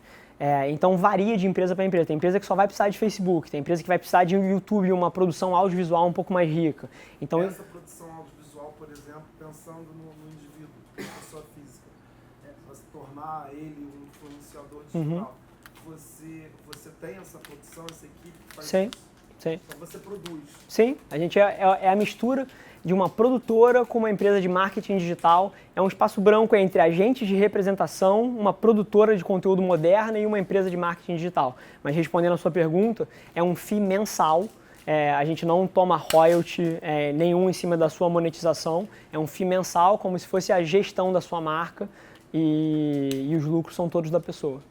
A: Então varia de empresa para empresa. Tem empresa que só vai precisar de Facebook, tem empresa que vai precisar de YouTube, uma produção audiovisual um pouco mais rica. Então,
B: essa produção audiovisual, por exemplo, pensando no indivíduo, na pessoa física, para se tornar ele um influenciador digital, você tem essa produção, essa equipe que faz
A: sim,
B: isso?
A: sim.
B: Então você produz.
A: Sim, a gente é a mistura de uma produtora com uma empresa de marketing digital. É um espaço branco entre agentes de representação, uma produtora de conteúdo moderna e uma empresa de marketing digital. Mas respondendo a sua pergunta, é um FII mensal. A gente não toma royalty nenhum em cima da sua monetização. É um FII mensal, como se fosse a gestão da sua marca e os lucros são todos da pessoa.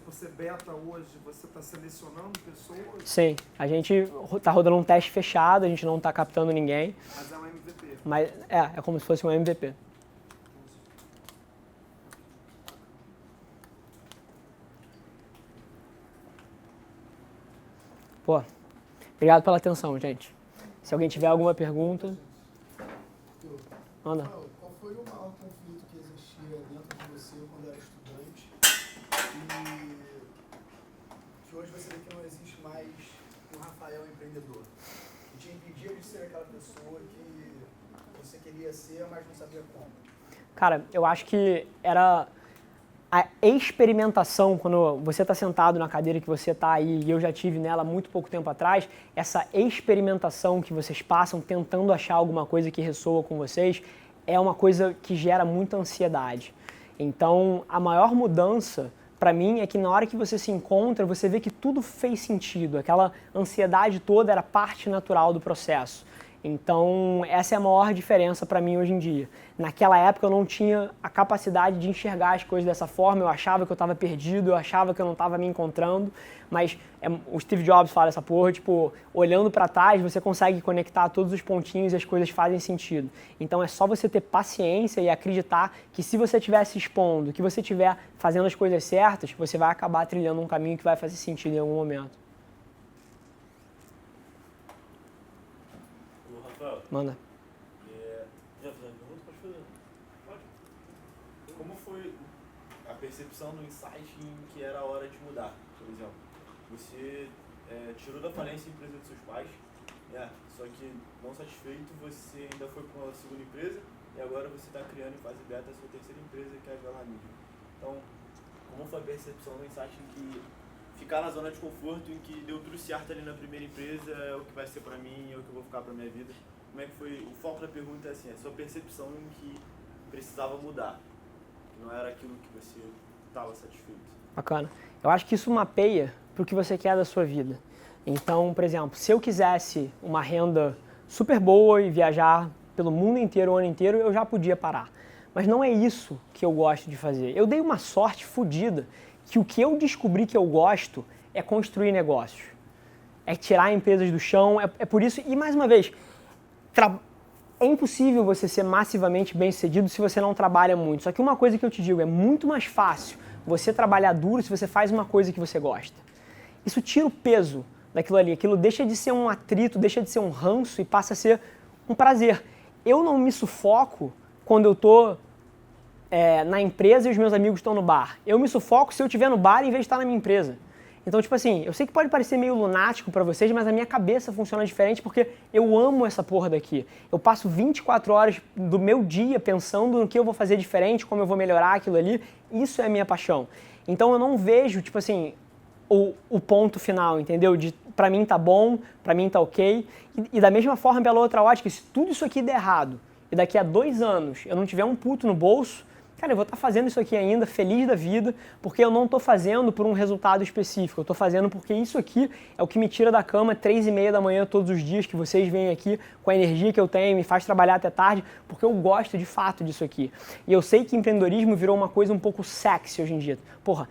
B: Por ser beta hoje, você está selecionando pessoas?
A: Sim, a gente está rodando um teste fechado, a gente não está captando ninguém.
B: Mas é um MVP.
A: Mas é como se fosse um MVP. Pô, obrigado pela atenção, gente. Se alguém tiver alguma pergunta, manda.
D: Qual foi o maior conflito que existia dentro de você quando era estudante e que hoje você vê que não existe mais o Rafael empreendedor? Que te impedia de ser aquela pessoa que você queria ser, mas não sabia como?
A: Cara, eu acho que era a experimentação, quando você está sentado na cadeira que você está aí, e eu já tive nela muito pouco tempo atrás, essa experimentação que vocês passam tentando achar alguma coisa que ressoa com vocês, é uma coisa que gera muita ansiedade. Então, a maior mudança para mim é que na hora que você se encontra, você vê que tudo fez sentido, aquela ansiedade toda era parte natural do processo. Então, essa é a maior diferença para mim hoje em dia. Naquela época eu não tinha a capacidade de enxergar as coisas dessa forma, eu achava que eu estava perdido, eu achava que eu não estava me encontrando, mas o Steve Jobs fala essa porra, tipo, olhando para trás você consegue conectar todos os pontinhos e as coisas fazem sentido. Então é só você ter paciência e acreditar que se você estiver se expondo, que você estiver fazendo as coisas certas, você vai acabar trilhando um caminho que vai fazer sentido em algum momento. Manda.
E: Já fiz uma pergunta? Pode fazer. Pode. Como foi a percepção do insight em que era a hora de mudar, por exemplo? Você tirou da falência a empresa dos seus pais, só que não satisfeito, você ainda foi para uma segunda empresa e agora você está criando em fase beta a sua terceira empresa, que é a Vela Mídia. Então, como foi a percepção do insight em que ficar na zona de conforto, em que deu tudo certo ali na primeira empresa, é o que vai ser para mim, é o que eu vou ficar para minha vida? Como é que foi? O foco da pergunta é assim, a sua percepção em que precisava mudar, que não era aquilo que você estava satisfeito.
A: Bacana. Eu acho que isso mapeia para o que você quer da sua vida. Então, por exemplo, se eu quisesse uma renda super boa e viajar pelo mundo inteiro, o ano inteiro, eu já podia parar. Mas não é isso que eu gosto de fazer. Eu dei uma sorte fodida que o que eu descobri que eu gosto é construir negócios. É tirar empresas do chão, é por isso, e mais uma vez, é impossível você ser massivamente bem-sucedido se você não trabalha muito. Só que uma coisa que eu te digo, é muito mais fácil você trabalhar duro se você faz uma coisa que você gosta. Isso tira o peso daquilo ali. Aquilo deixa de ser um atrito, deixa de ser um ranço e passa a ser um prazer. Eu não me sufoco quando eu estou na empresa e os meus amigos estão no bar. Eu me sufoco se eu estiver no bar em vez de estar na minha empresa. Então, tipo assim, eu sei que pode parecer meio lunático pra vocês, mas a minha cabeça funciona diferente porque eu amo essa porra daqui. Eu passo 24 horas do meu dia pensando no que eu vou fazer diferente, como eu vou melhorar aquilo ali. Isso é a minha paixão. Então, eu não vejo, tipo assim, o ponto final, entendeu? Pra mim tá bom, pra mim tá ok. E da mesma forma, pela outra ótica, se tudo isso aqui der errado e daqui a 2 anos eu não tiver um puto no bolso, cara, eu vou estar fazendo isso aqui ainda, feliz da vida, porque eu não estou fazendo por um resultado específico, eu estou fazendo porque isso aqui é o que me tira da cama 3h30 da manhã todos os dias, que vocês vêm aqui com a energia que eu tenho, me faz trabalhar até tarde, porque eu gosto de fato disso aqui. E eu sei que empreendedorismo virou uma coisa um pouco sexy hoje em dia. Porra,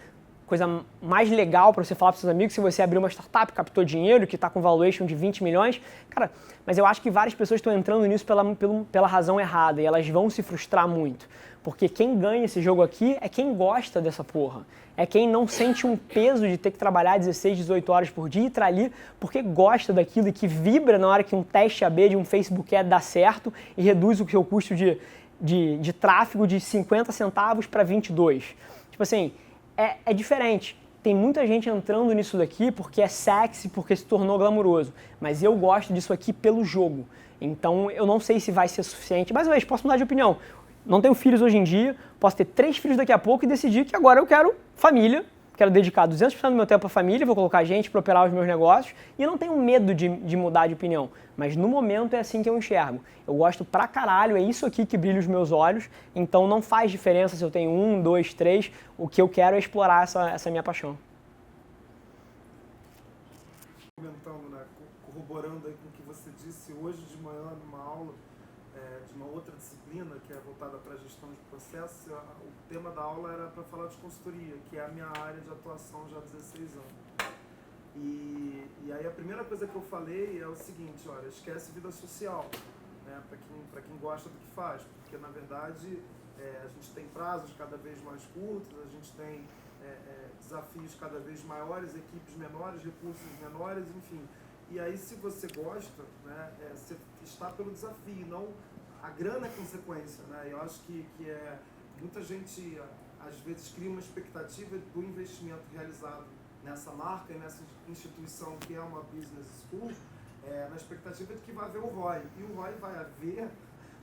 A: coisa mais legal para você falar para seus amigos se você abrir uma startup, captou dinheiro, que está com valuation de 20 milhões. Cara, mas eu acho que várias pessoas estão entrando nisso pela razão errada e elas vão se frustrar muito. Porque quem ganha esse jogo aqui é quem gosta dessa porra. É quem não sente um peso de ter que trabalhar 16, 18 horas por dia e estar ali porque gosta daquilo e que vibra na hora que um teste AB de um Facebook Ad dá certo e reduz o seu custo de tráfego de 50 centavos para 22. Tipo assim, é diferente. Tem muita gente entrando nisso daqui porque é sexy, porque se tornou glamuroso. Mas eu gosto disso aqui pelo jogo. Então eu não sei se vai ser suficiente. Mais uma vez, posso mudar de opinião. Não tenho filhos hoje em dia, posso ter 3 filhos daqui a pouco e decidir que agora eu quero família, quero dedicar 200% do meu tempo à família, vou colocar gente para operar os meus negócios e eu não tenho medo de mudar de opinião. Mas no momento é assim que eu enxergo. Eu gosto pra caralho, é isso aqui que brilha os meus olhos, então não faz diferença se eu tenho 1, 2, 3, o que eu quero é explorar essa minha paixão.
B: Comentando, né, corroborando aí com o que você disse hoje de manhã numa aula de uma outra disciplina que é voltada para a gestão de processos, o tema da aula era para falar de consultoria, que é a minha área de atuação já há 16 anos. E aí a primeira coisa que eu falei é o seguinte, olha, esquece vida social, né, para quem gosta do que faz, porque na verdade a gente tem prazos cada vez mais curtos, a gente tem desafios cada vez maiores, equipes menores, recursos menores, enfim. E aí se você gosta, né, você está pelo desafio, não a grana é consequência, né? Eu acho que muita gente às vezes cria uma expectativa do investimento realizado nessa marca e nessa instituição que é uma business school, na expectativa de que vai haver o ROI. E o ROI vai haver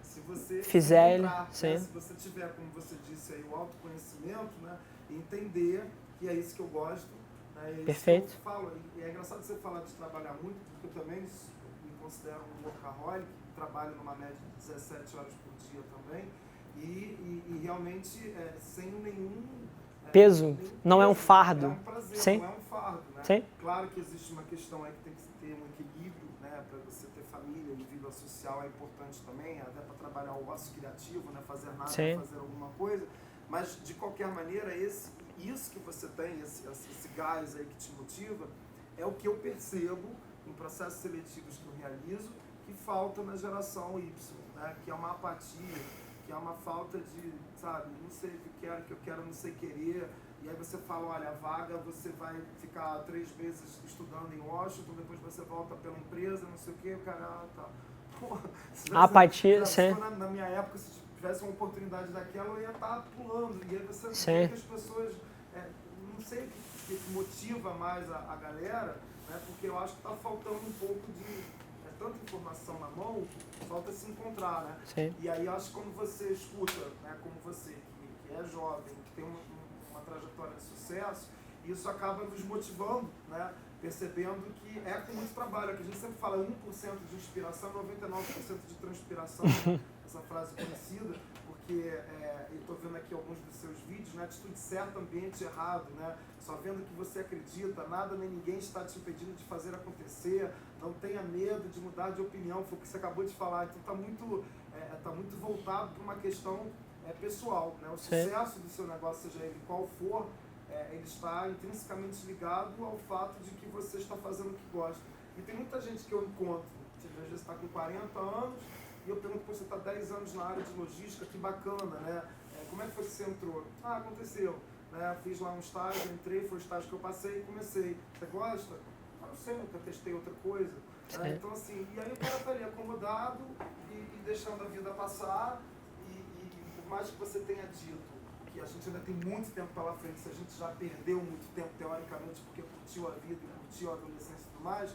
B: se você
A: fizer,
B: entrar,
A: sim.
B: né? Se você tiver, como você disse aí, o autoconhecimento, né? E entender que é isso que eu gosto. Né? É
A: Perfeito.
B: isso que eu falo. E é engraçado você falar de trabalhar muito, porque eu também me considero um workaholic, trabalho numa média de 17 horas por dia também, e realmente sem nenhum
A: peso, não é um fardo.
B: É um prazer,
A: Sim.
B: não é um fardo, né?
A: Sim.
B: Claro que existe uma questão aí que tem que ter um equilíbrio, né? Para você ter família e vida social é importante também, até para trabalhar o ócio criativo, né? Fazer nada,
A: Sim.
B: fazer alguma coisa, mas de qualquer maneira, isso que você tem, esse gás aí que te motiva, é o que eu percebo em processos seletivos que eu realizo, que falta na geração Y, né? Que é uma apatia, que é uma falta de, sabe, não sei o que eu quero não sei querer, e aí você fala, olha, a vaga, você vai ficar 3 meses estudando em Washington, depois você volta pela empresa, não sei o que, o cara, tá. Porra,
A: Apatia, sim.
B: na minha época, se tivesse uma oportunidade daquela, eu ia estar pulando, e aí você
A: Sim.
B: vê que as pessoas, não sei o que motiva mais a galera, né, porque eu acho que está faltando um pouco de tanta informação na mão, falta se encontrar, né?
A: Sim.
B: E aí acho que quando você escuta, né, como você, que é jovem, que tem uma trajetória de sucesso, isso acaba nos motivando, né? Percebendo que é com muito trabalho, que a gente sempre fala 1% de inspiração, 99% de transpiração, essa frase conhecida, porque eu estou vendo aqui alguns dos seus vídeos, né? Atitude certa, ambiente errado, né? Só vendo que você acredita, nada nem ninguém está te impedindo de fazer acontecer, não tenha medo de mudar de opinião, foi o que você acabou de falar, então está muito voltado para uma questão pessoal, né? O sucesso do seu negócio, seja ele qual for, ele está intrinsecamente ligado ao fato de que você está fazendo o que gosta. E tem muita gente que eu encontro, às vezes está com 40 anos, e eu pergunto, você está 10 anos na área de logística, que bacana, né? Como é que foi que você entrou? Ah, aconteceu. Né? Fiz lá um estágio, entrei, foi o estágio que eu passei e comecei. Você gosta? Ah, não sei, nunca testei outra coisa. Né? Então assim, e aí o cara está ali acomodado e deixando a vida passar, e por mais que você tenha dito que a gente ainda tem muito tempo pela frente, se a gente já perdeu muito tempo, teoricamente, porque curtiu a vida, curtiu a adolescência e tudo mais,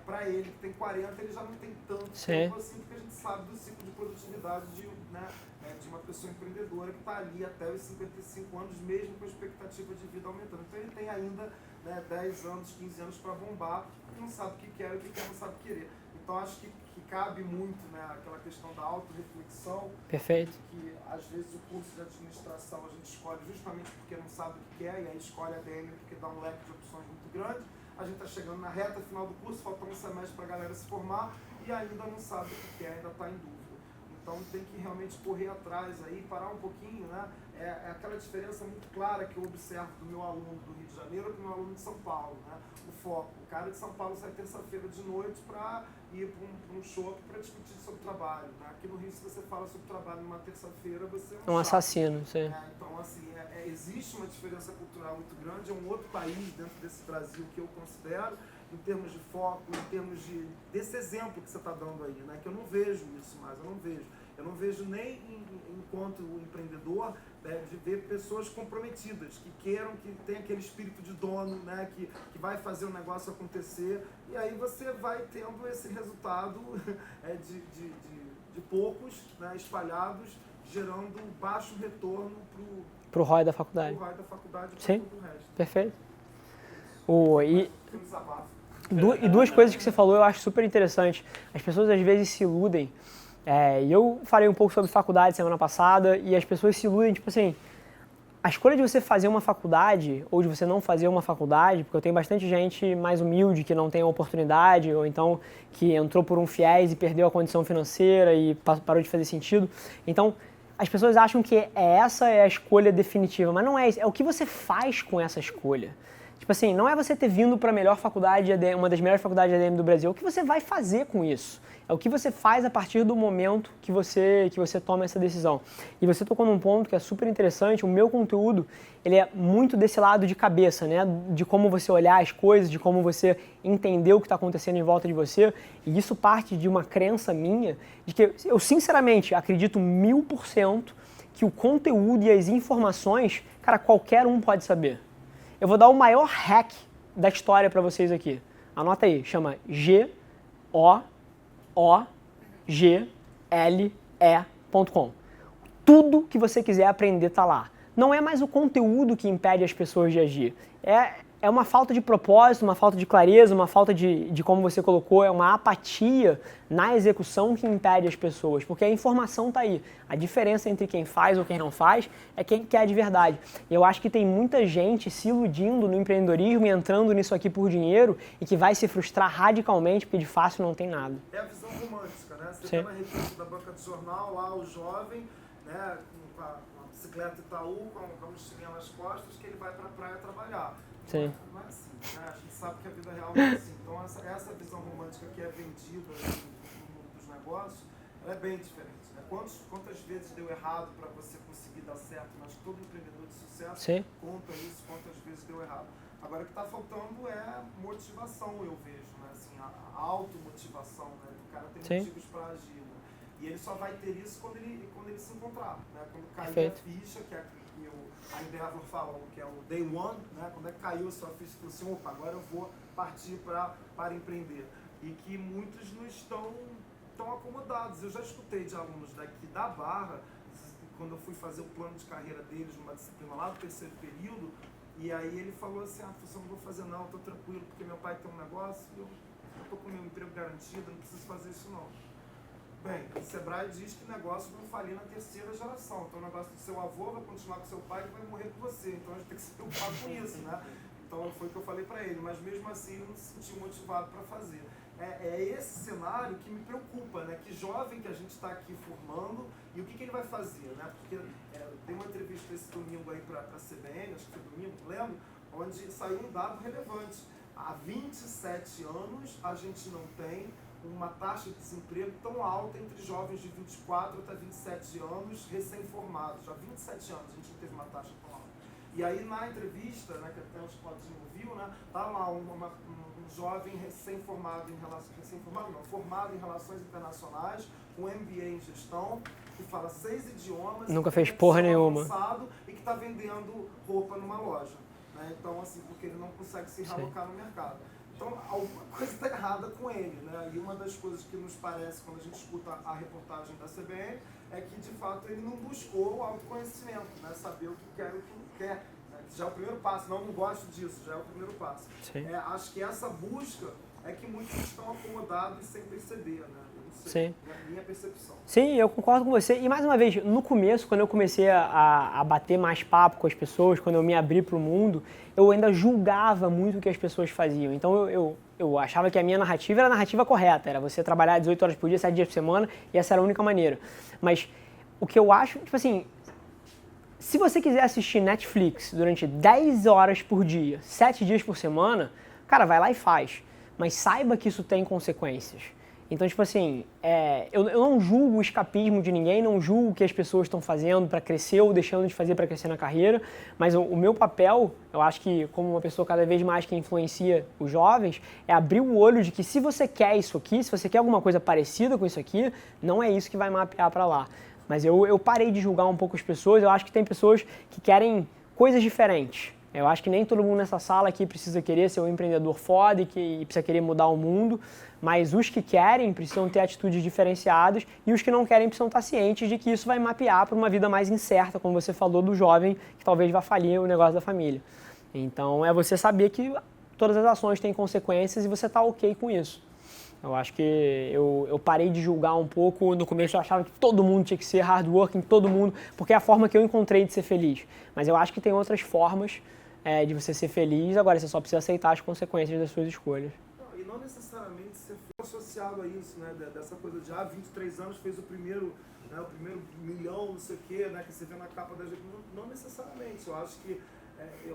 B: para ele que tem 40, ele já não tem tanto tempo assim, porque a gente sabe do ciclo de produtividade de uma pessoa empreendedora que está ali até os 55 anos, mesmo com a expectativa de vida aumentando. Então ele tem ainda 10 anos, 15 anos para bombar, e não sabe o que quer e o que quer, não sabe querer. Então acho que cabe muito, né, aquela questão da autorreflexão.
A: Perfeito.
B: Que às vezes o curso de administração a gente escolhe justamente porque não sabe o que quer, e aí escolhe a ADM porque dá um leque de opções muito grande. A gente está chegando na reta final do curso, falta um semestre para a galera se formar e ainda não sabe o que quer, ainda está em dúvida. Então tem que realmente correr atrás aí, parar um pouquinho, né? é aquela diferença muito clara que eu observo do meu aluno do Rio de Janeiro e do meu aluno de São Paulo, né? O foco. O cara de São Paulo sai terça-feira de noite para ir para um shopping para discutir sobre trabalho, né? Aqui no Rio, se você fala sobre trabalho numa terça-feira, você é
A: Um
B: chato.
A: assassino, sim.
B: Então, assim, existe uma diferença cultural muito grande, é um outro país dentro desse Brasil que eu considero, em termos de foco, em termos desse exemplo que você está dando aí, né? Que eu não vejo isso mais, eu não vejo. Eu não vejo nem enquanto empreendedor, né, de ver pessoas comprometidas, que queiram, que tem aquele espírito de dono, né, que vai fazer o negócio acontecer, e aí você vai tendo esse resultado de poucos, né, espalhados, gerando baixo retorno
A: Pro ROI da faculdade.
B: pro raio da faculdade e
A: Sim.
B: para todo o resto.
A: Perfeito.
B: Foi um desabafo.
A: E duas coisas que você falou eu acho super interessante. As pessoas às vezes se iludem. E eu falei um pouco sobre faculdade semana passada e as pessoas se iludem, tipo assim, a escolha de você fazer uma faculdade ou de você não fazer uma faculdade, porque eu tenho bastante gente mais humilde que não tem a oportunidade ou então que entrou por um fiéis e perdeu a condição financeira e parou de fazer sentido. Então, as pessoas acham que essa é a escolha definitiva, mas não é isso. É o que você faz com essa escolha. Tipo assim, não é você ter vindo para a melhor faculdade de ADM, uma das melhores faculdades de ADM do Brasil. É o que você vai fazer com isso. É o que você faz a partir do momento que você toma essa decisão. E você tocou num ponto que é super interessante. O meu conteúdo, ele é muito desse lado de cabeça, né? De como você olhar as coisas, de como você entender o que está acontecendo em volta de você. E isso parte de uma crença minha, de que eu sinceramente acredito 1000% que o conteúdo e as informações, cara, qualquer um pode saber. Eu vou dar o maior hack da história para vocês aqui. Anota aí, chama GOOGLE.com. Tudo que você quiser aprender está lá. Não é mais o conteúdo que impede as pessoas de agir. É uma falta de propósito, uma falta de clareza, uma falta de como você colocou, é uma apatia na execução que impede as pessoas, porque a informação está aí. A diferença entre quem faz ou quem não faz é quem quer de verdade. Eu acho que tem muita gente se iludindo no empreendedorismo e entrando nisso aqui por dinheiro e que vai se frustrar radicalmente porque de fácil não tem nada.
B: É a visão romântica, né? Você
A: Sim.
B: vê na revista da banca de jornal lá o jovem, né, com a bicicleta Itaú, com a mochilinha nas costas, que ele vai para a praia trabalhar.
A: Sim.
B: Não é assim, né? A gente sabe que a vida real não é assim. Então essa visão romântica que é vendida no mundo dos negócios, ela é bem diferente, né? Quantas vezes deu errado para você conseguir dar certo? Mas todo empreendedor de sucesso
A: Sim.
B: conta isso, quantas vezes deu errado. Agora o que está faltando é motivação, eu vejo, né? Assim, a automotivação, né? O cara tem
A: Sim.
B: motivos para agir, né? E ele só vai ter isso quando ele se encontrar, né? Quando cair
A: Perfeito.
B: a ficha, que é a Endeavor fala, que é o day one, né? Quando é que caiu a sua ficha, você falou assim, opa, agora eu vou partir para empreender. E que muitos não estão acomodados. Eu já escutei de alunos daqui da Barra, quando eu fui fazer o plano de carreira deles numa disciplina lá do terceiro período, e aí ele falou assim, eu não vou fazer não, estou tranquilo, porque meu pai tem um negócio, eu estou com meu emprego garantido, não preciso fazer isso não. Bem, o Sebrae diz que o negócio vai falir na terceira geração. Então o negócio do seu avô vai continuar com seu pai e vai morrer com você. Então a gente tem que se preocupar com isso, né? Então foi o que eu falei para ele. Mas mesmo assim ele não se sentiu motivado para fazer. É esse cenário que me preocupa, né? Que jovem que a gente está aqui formando e o que ele vai fazer, né? Porque tem uma entrevista esse domingo aí para a CBN, acho que foi domingo, não lembro, onde saiu um dado relevante. Há 27 anos a gente não tem uma taxa de desemprego tão alta entre jovens de 24 até 27 anos recém-formados. Já 27 anos a gente não teve uma taxa tão alta. E aí na entrevista, né, que até o Claudinho viu, né, tá lá um jovem formado em relações internacionais, com MBA em gestão, que fala 6 idiomas,
A: Nunca fez porra nenhuma.
B: E que está vendendo roupa numa loja. Né? Então, assim, porque ele não consegue se realocar no mercado. Então, alguma coisa está errada com ele, né? E uma das coisas que nos parece, quando a gente escuta a reportagem da CBN, é que, de fato, ele não buscou o autoconhecimento, né? Saber o que quer e o que não quer. Né? Já é o primeiro passo. Não gosto disso, já é o primeiro passo. Acho que essa busca é que muitos estão acomodados sem perceber, né? Eu não sei.
A: Sim.
B: É a minha percepção.
A: Sim, eu concordo com você. E mais uma vez, no começo, quando eu comecei a bater mais papo com as pessoas, quando eu me abri para o mundo, eu ainda julgava muito o que as pessoas faziam. Então eu achava que a minha narrativa era a narrativa correta, era você trabalhar 18 horas por dia, 7 dias por semana, e essa era a única maneira. Mas o que eu acho, tipo assim, se você quiser assistir Netflix durante 10 horas por dia, 7 dias por semana, cara, vai lá e faz. Mas saiba que isso tem consequências. Então, tipo assim, eu não julgo o escapismo de ninguém, não julgo o que as pessoas estão fazendo para crescer ou deixando de fazer para crescer na carreira, mas o meu papel, eu acho que como uma pessoa cada vez mais que influencia os jovens, é abrir o olho de que se você quer isso aqui, se você quer alguma coisa parecida com isso aqui, não é isso que vai mapear para lá. Mas eu parei de julgar um pouco as pessoas, eu acho que tem pessoas que querem coisas diferentes. Eu acho que nem todo mundo nessa sala aqui precisa querer ser um empreendedor foda e precisa querer mudar o mundo, mas os que querem precisam ter atitudes diferenciadas e os que não querem precisam estar cientes de que isso vai mapear para uma vida mais incerta, como você falou do jovem que talvez vá falir o negócio da família. Então é você saber que todas as ações têm consequências e você está ok com isso. Eu acho que eu parei de julgar um pouco. No começo eu achava que todo mundo tinha que ser hardworking, todo mundo, porque é a forma que eu encontrei de ser feliz. Mas eu acho que tem outras formas de você ser feliz, agora você só precisa aceitar as consequências das suas escolhas.
B: Não, e não necessariamente ser associado a isso, né? Dessa coisa de 23 anos fez o primeiro milhão, não sei o quê, né? Que você vê na capa da gente. Não necessariamente. Eu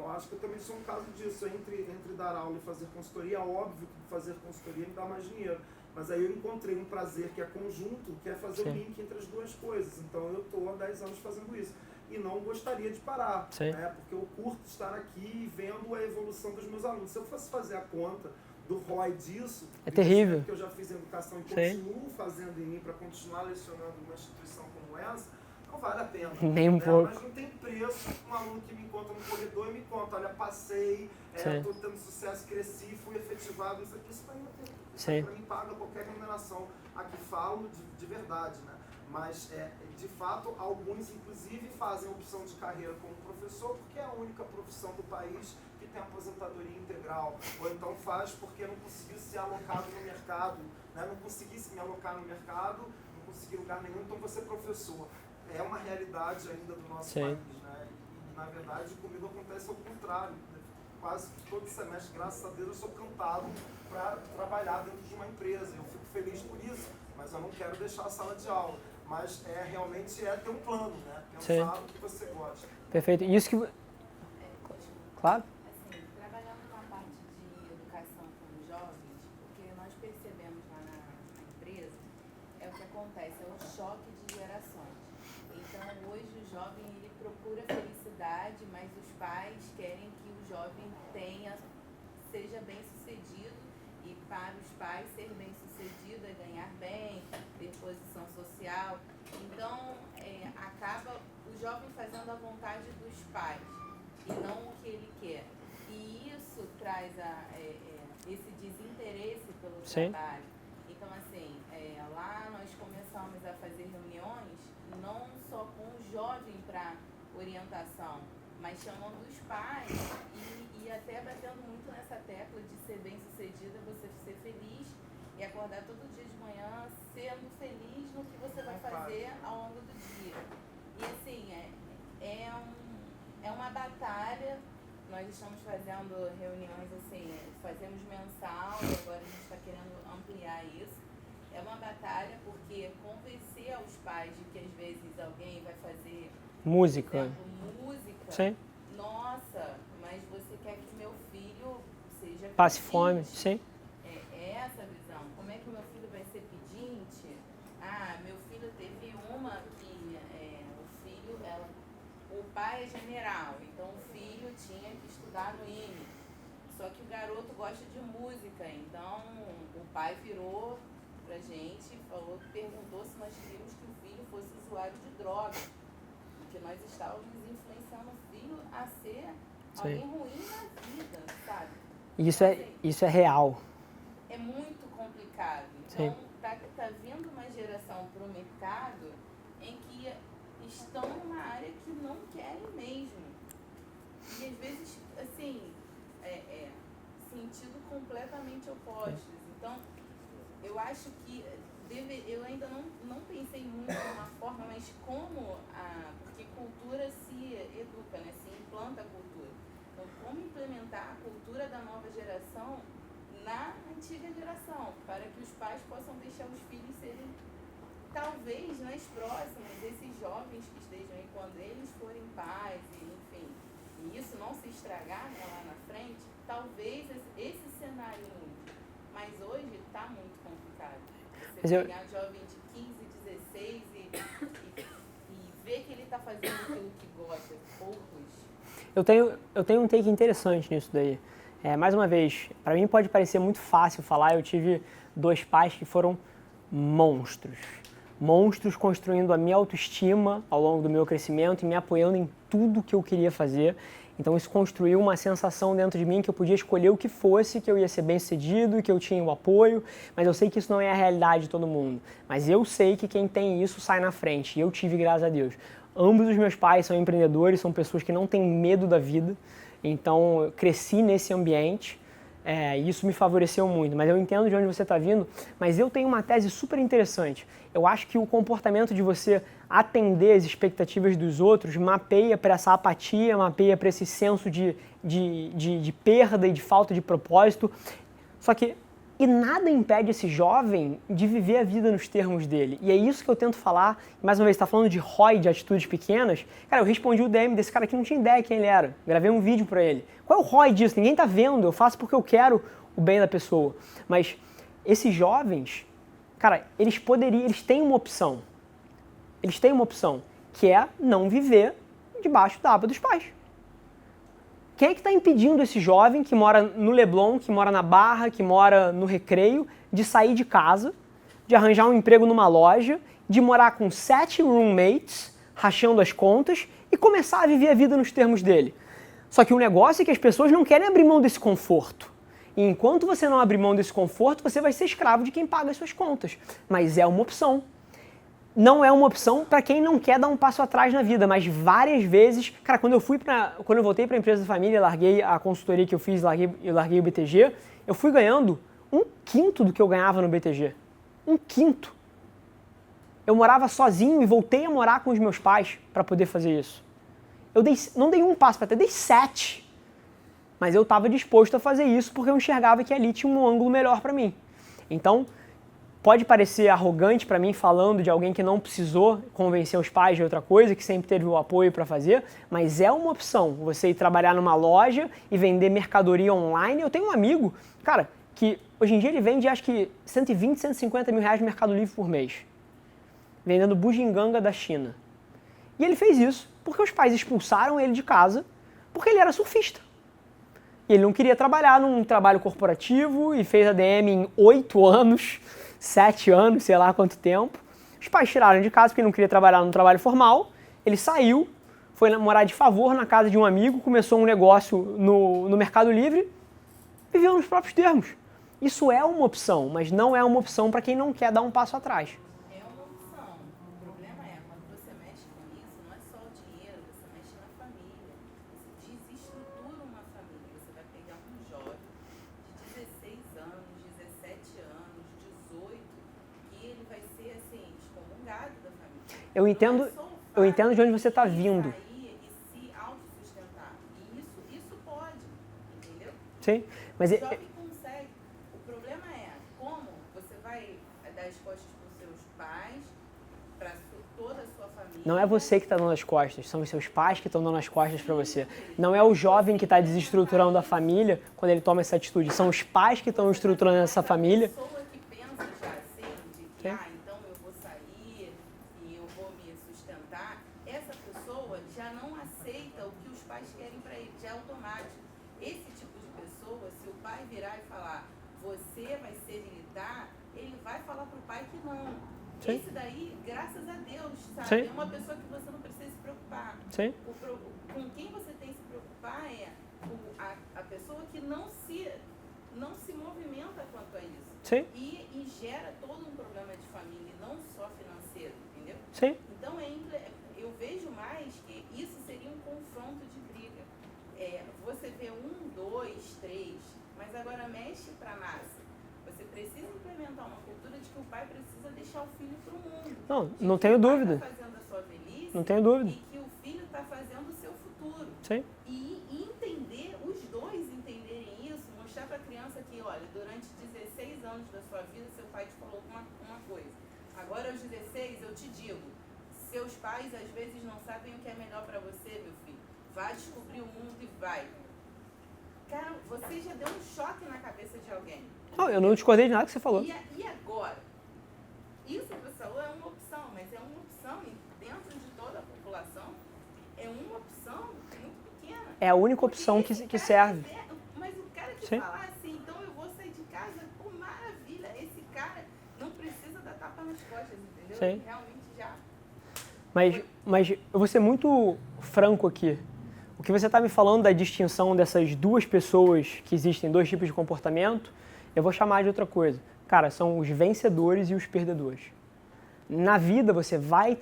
B: acho que eu também sou um caso disso. Entre dar aula e fazer consultoria, é óbvio que fazer consultoria me dá mais dinheiro. Mas aí eu encontrei um prazer que é conjunto, que é fazer o link entre as duas coisas. Então eu estou há 10 anos fazendo isso. E não gostaria de parar, né? Porque eu curto estar aqui vendo a evolução dos meus alunos. Se eu fosse fazer a conta do ROI disso,
A: é terrível.
B: Que eu já fiz educação e continuo fazendo em mim para continuar lecionando uma instituição como essa, não vale a pena.
A: Nem um pouco.
B: Mas não tem preço um aluno que me encontra no corredor e me conta, olha, passei, estou tendo sucesso, cresci, fui efetivado, isso para mim não tem. Isso para mim paga qualquer remuneração. Aqui falo de verdade, né? Mas, de fato, alguns, inclusive, fazem a opção de carreira como professor porque é a única profissão do país que tem aposentadoria integral. Ou então faz porque não conseguiu ser alocado no mercado, né? Não conseguisse me alocar no mercado, não consegui lugar nenhum, então você é professor. É uma realidade ainda do nosso país, né? E, na verdade, comigo acontece ao contrário. Quase todo semestre, graças a Deus, eu sou cantado para trabalhar dentro de uma empresa. Eu fico feliz por isso, mas eu não quero deixar a sala de aula. Mas realmente ter um plano, né? Pensar no que você gosta.
A: Perfeito. E isso que... Claro.
F: Assim, trabalhando com a parte de educação com os jovens, porque nós percebemos lá na empresa, é o que acontece, é o choque de gerações. Então, hoje o jovem, ele procura felicidade, mas os pais querem que o jovem seja bem-sucedido, e para os pais ser bem-sucedido é ganhar bem, ter posição social. Então, acaba o jovem fazendo a vontade dos pais e não o que ele quer. E isso traz esse desinteresse pelo trabalho. Então, assim, lá nós começamos a fazer reuniões, não só com o jovem para orientação, mas chamando os pais e até batendo muito nessa tecla de ser bem-sucedida, você ser feliz e acordar todo dia de manhã sendo feliz no que você vai fazer ao longo do dia. E assim, é uma batalha. Nós estamos fazendo reuniões assim, fazemos mensal e agora a gente está querendo ampliar isso. É uma batalha porque convencer aos pais de que às vezes alguém vai fazer
A: música.
F: Música. Nossa, mas você quer que meu filho seja
A: passe
F: pedinte.
A: fome, sim.
F: É essa a visão. Como é que meu filho vai ser pedinte? Meu filho teve uma que o pai é general, então o filho tinha que estudar no IME. Só que o garoto gosta de música, então o pai virou pra gente, perguntou se nós queríamos que o filho fosse usuário de droga. Porque nós estávamos influenciando o filho a ser alguém ruim na vida, sabe?
A: Isso é real.
F: É muito complicado. Então, tá vindo uma geração para o mercado em que estão numa área que não querem mesmo. E às vezes, assim, sentido completamente opostos. Então, eu acho que eu ainda não pensei muito numa forma, mas porque cultura se educa, né? Se implanta a cultura. Então, como implementar a cultura da nova geração na antiga geração, para que os pais possam deixar os filhos serem talvez nas próximas, esses jovens que estejam aí, quando eles forem pais, e, enfim, e isso não se estragar, né, lá na frente, talvez esse cenário mude. Mas hoje está muito complicado. Você pegar um jovem de 15, 16 e ver que ele está fazendo aquilo que gosta, poucos.
A: Eu tenho um take interessante nisso daí. Mais uma vez, para mim pode parecer muito fácil falar, eu tive 2 pais que foram monstros. Monstros construindo a minha autoestima ao longo do meu crescimento e me apoiando em tudo que eu queria fazer. Então isso construiu uma sensação dentro de mim que eu podia escolher o que fosse, que eu ia ser bem sucedido, que eu tinha o apoio, mas eu sei que isso não é a realidade de todo mundo. Mas eu sei que quem tem isso sai na frente, e eu tive, graças a Deus. Ambos os meus pais são empreendedores, são pessoas que não têm medo da vida, então eu cresci nesse ambiente. E isso me favoreceu muito, mas eu entendo de onde você está vindo, mas eu tenho uma tese super interessante. Eu acho que o comportamento de você atender as expectativas dos outros mapeia para essa apatia, mapeia para esse senso de perda e de falta de propósito. Só que, e nada impede esse jovem de viver a vida nos termos dele. E é isso que eu tento falar. Mais uma vez, você está falando de ROI, de atitudes pequenas. Cara, eu respondi o DM desse cara que não tinha ideia quem ele era. Gravei um vídeo para ele. Qual é o ROI disso? Ninguém está vendo. Eu faço porque eu quero o bem da pessoa. Mas esses jovens, cara, eles têm uma opção. Eles têm uma opção, que é não viver debaixo da aba dos pais. Quem é que está impedindo esse jovem que mora no Leblon, que mora na Barra, que mora no Recreio, de sair de casa, de arranjar um emprego numa loja, de morar com 7 roommates, rachando as contas e começar a viver a vida nos termos dele? Só que o negócio é que as pessoas não querem abrir mão desse conforto. E enquanto você não abrir mão desse conforto, você vai ser escravo de quem paga as suas contas. Mas é uma opção. Não é uma opção para quem não quer dar um passo atrás na vida, mas várias vezes, cara, quando eu voltei para a empresa da família, larguei a consultoria que eu fiz, larguei o BTG, eu fui ganhando 1/5 do que eu ganhava no BTG. 1/5. Eu morava sozinho e voltei a morar com os meus pais para poder fazer isso. Eu não dei um passo para trás, dei 7. Mas eu estava disposto a fazer isso porque eu enxergava que ali tinha um ângulo melhor para mim. Então, pode parecer arrogante para mim falando de alguém que não precisou convencer os pais de outra coisa, que sempre teve o apoio para fazer, mas é uma opção você ir trabalhar numa loja e vender mercadoria online. Eu tenho um amigo, cara, que hoje em dia ele vende acho que 120, 150 mil reais no Mercado Livre por mês, vendendo bugiganga da China. E ele fez isso porque os pais expulsaram ele de casa porque ele era surfista. E ele não queria trabalhar num trabalho corporativo e fez ADM em 8 anos, 7 anos, sei lá quanto tempo. Os pais tiraram de casa porque ele não queria trabalhar num trabalho formal. Ele saiu, foi morar de favor na casa de um amigo, começou um negócio no Mercado Livre, viveu nos próprios termos. Isso é uma opção, mas não é uma opção para quem não quer dar um passo atrás.
F: É uma opção. O problema é, quando você mexe com isso, não é só o dinheiro, você mexe na família. Você desestrutura uma família. Você vai pegar um jovem de 16 anos, 17 anos, 18, que ele vai ser, assim, excomungado da família.
A: Eu entendo de onde você está vindo.
F: Sair e se autossustentar. E isso pode, entendeu?
A: Sim, mas
F: O jovem consegue. O problema é como você vai dar as costas para os seus pais, para toda a sua família.
A: não é você que está dando as costas, são os seus pais que estão dando as costas para você. Não é o jovem que está desestruturando a família quando ele toma essa atitude, são os pais que estão estruturando essa família.
F: A pessoa que pensa já assim, de que, então eu vou sair e eu vou me sustentar, essa pessoa já não aceita o que os pais querem para ele, já é automático. Esse tipo de pessoa, se o pai virar e falar, você vai ser militar, ele vai falar pro pai que não.
A: Sim.
F: Esse daí, graças a Deus, sabe?
A: Sim.
F: É uma pessoa que você não precisa se preocupar.
A: Sim.
F: Com quem você tem que se preocupar é a pessoa que não se movimenta quanto a isso.
A: Sim.
F: E gera todo um problema de família, não só financeiro, entendeu?
A: Sim.
F: Então eu vejo mais que isso seria um confronto de briga. Você vê 1, 2, 3, mas agora mexe para a massa. Você precisa implementar uma cultura de que o pai precisa deixar o filho para o mundo.
A: Não tenho dúvida.
F: Está fazendo a sua velhice.
A: Não tenho dúvida.
F: E que o filho está fazendo o seu futuro.
A: Sim.
F: E entender, os dois entenderem isso, mostrar para a criança que, olha, durante 16 anos da sua vida, seu pai te falou uma coisa. Agora aos 16 eu te digo, seus pais às vezes não sabem o que é melhor para você, meu filho. Vai descobrir o mundo e vai. Cara, você já deu um choque na cabeça de alguém.
A: Não, eu não discordei de nada que você falou.
F: E agora? Isso que você falou é uma opção, mas é uma opção e dentro de toda a população é uma opção muito pequena.
A: É a única opção que serve.
F: Mas o cara que
A: Sim.
F: falar assim, então eu vou sair de casa, pô, maravilha, esse cara não precisa dar tapa nas costas, entendeu?
A: Sim.
F: Ele realmente já...
A: Mas eu vou ser muito franco aqui. O que você está me falando da distinção dessas duas pessoas que existem, dois tipos de comportamento, eu vou chamar de outra coisa. Cara, são os vencedores e os perdedores. Na vida você vai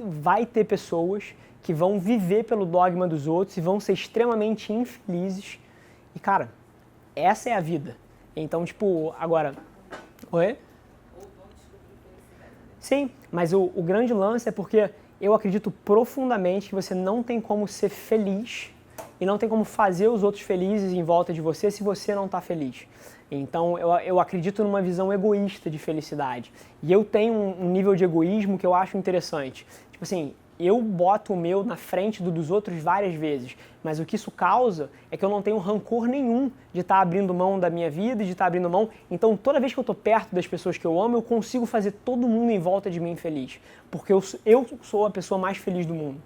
A: ter pessoas que vão viver pelo dogma dos outros e vão ser extremamente infelizes. E, cara, essa é a vida. Então, tipo, agora... Oi? Sim, mas o grande lance é porque eu acredito profundamente que você não tem como ser feliz e não tem como fazer os outros felizes em volta de você se você não está feliz. Então, eu acredito numa visão egoísta de felicidade. E eu tenho um nível de egoísmo que eu acho interessante. Tipo assim, eu boto o meu na frente dos outros várias vezes, mas o que isso causa é que eu não tenho rancor nenhum de estar abrindo mão da minha vida e de estar abrindo mão. Então, toda vez que eu estou perto das pessoas que eu amo, eu consigo fazer todo mundo em volta de mim feliz, porque eu sou a pessoa mais feliz do mundo.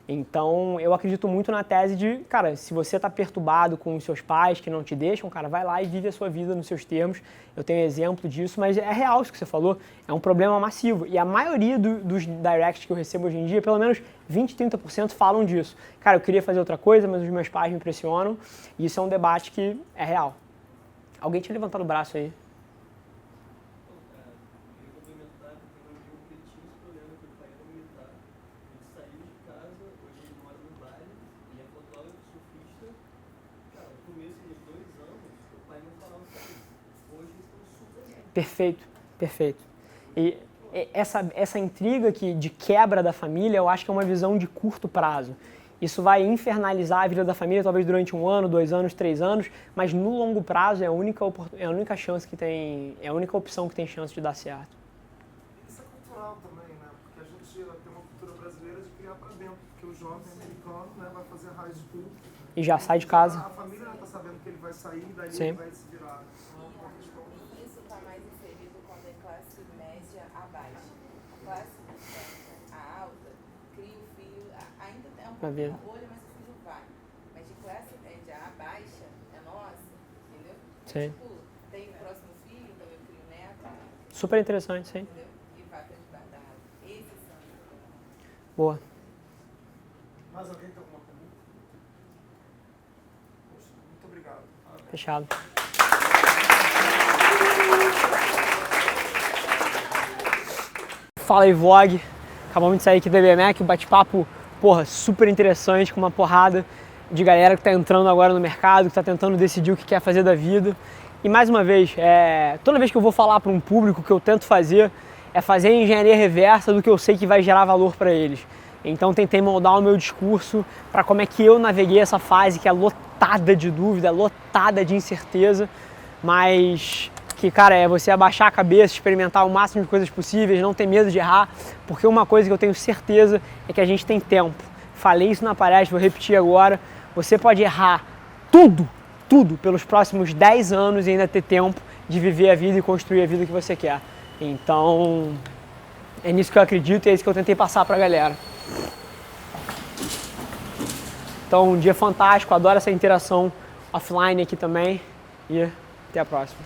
A: Então, eu acredito muito na tese de, cara, se você está perturbado com os seus pais que não te deixam, cara, vai lá e vive a sua vida nos seus termos. Eu tenho exemplo disso, mas é real isso que você falou, é um problema massivo. E a maioria dos directs que eu recebo hoje em dia, pelo menos 20, 30% falam disso. Cara, eu queria fazer outra coisa, mas os meus pais me pressionam, e isso é um debate que é real. Alguém tinha levantado o braço aí. Perfeito, perfeito. E essa intriga de quebra da família, eu acho que é uma visão de curto prazo. Isso vai infernalizar a vida da família, talvez durante 1 ano, 2 anos, 3 anos, mas no longo prazo é a única chance que tem, é a única opção que tem chance de dar certo.
B: Isso é cultural também, né? Porque a gente tem uma cultura brasileira de criar pra dentro, porque o jovem americano, né, vai fazer high school.
A: E já sai de casa.
B: A família não tá sabendo que ele vai sair, daí
A: Sim.
B: ele vai se virar.
F: E isso está mais inserido quando é classe média abaixo. A classe alta, cria o filho, ainda é um pouco na bolha, mas o filho vai. Mas de classe média baixa é nossa, entendeu?
A: Sim.
F: Tipo, tem o próximo filho, então eu crio neto,
A: Super interessante, sim.
F: entendeu? E vai para debaixo da água. Esses são os problemas.
A: Boa.
B: Mais alguém tem alguma pergunta? Poxa, muito obrigado.
A: Fechado. Fala aí, vlog. Acabamos de sair aqui da BMEC, um bate-papo, porra, super interessante, com uma porrada de galera que está entrando agora no mercado, que está tentando decidir o que quer fazer da vida. E mais uma vez, toda vez que eu vou falar para um público, o que eu tento fazer é fazer a engenharia reversa do que eu sei que vai gerar valor para eles. Então tentei moldar o meu discurso para como é que eu naveguei essa fase que é lotada de dúvida, lotada de incerteza, mas que, cara, é você abaixar a cabeça, experimentar o máximo de coisas possíveis, não ter medo de errar, porque uma coisa que eu tenho certeza é que a gente tem tempo. Falei isso na palestra, vou repetir agora, você pode errar tudo pelos próximos 10 anos e ainda ter tempo de viver a vida e construir a vida que você quer. Então, é nisso que eu acredito e é isso que eu tentei passar pra galera. Então, um dia fantástico, adoro essa interação offline aqui também e até a próxima.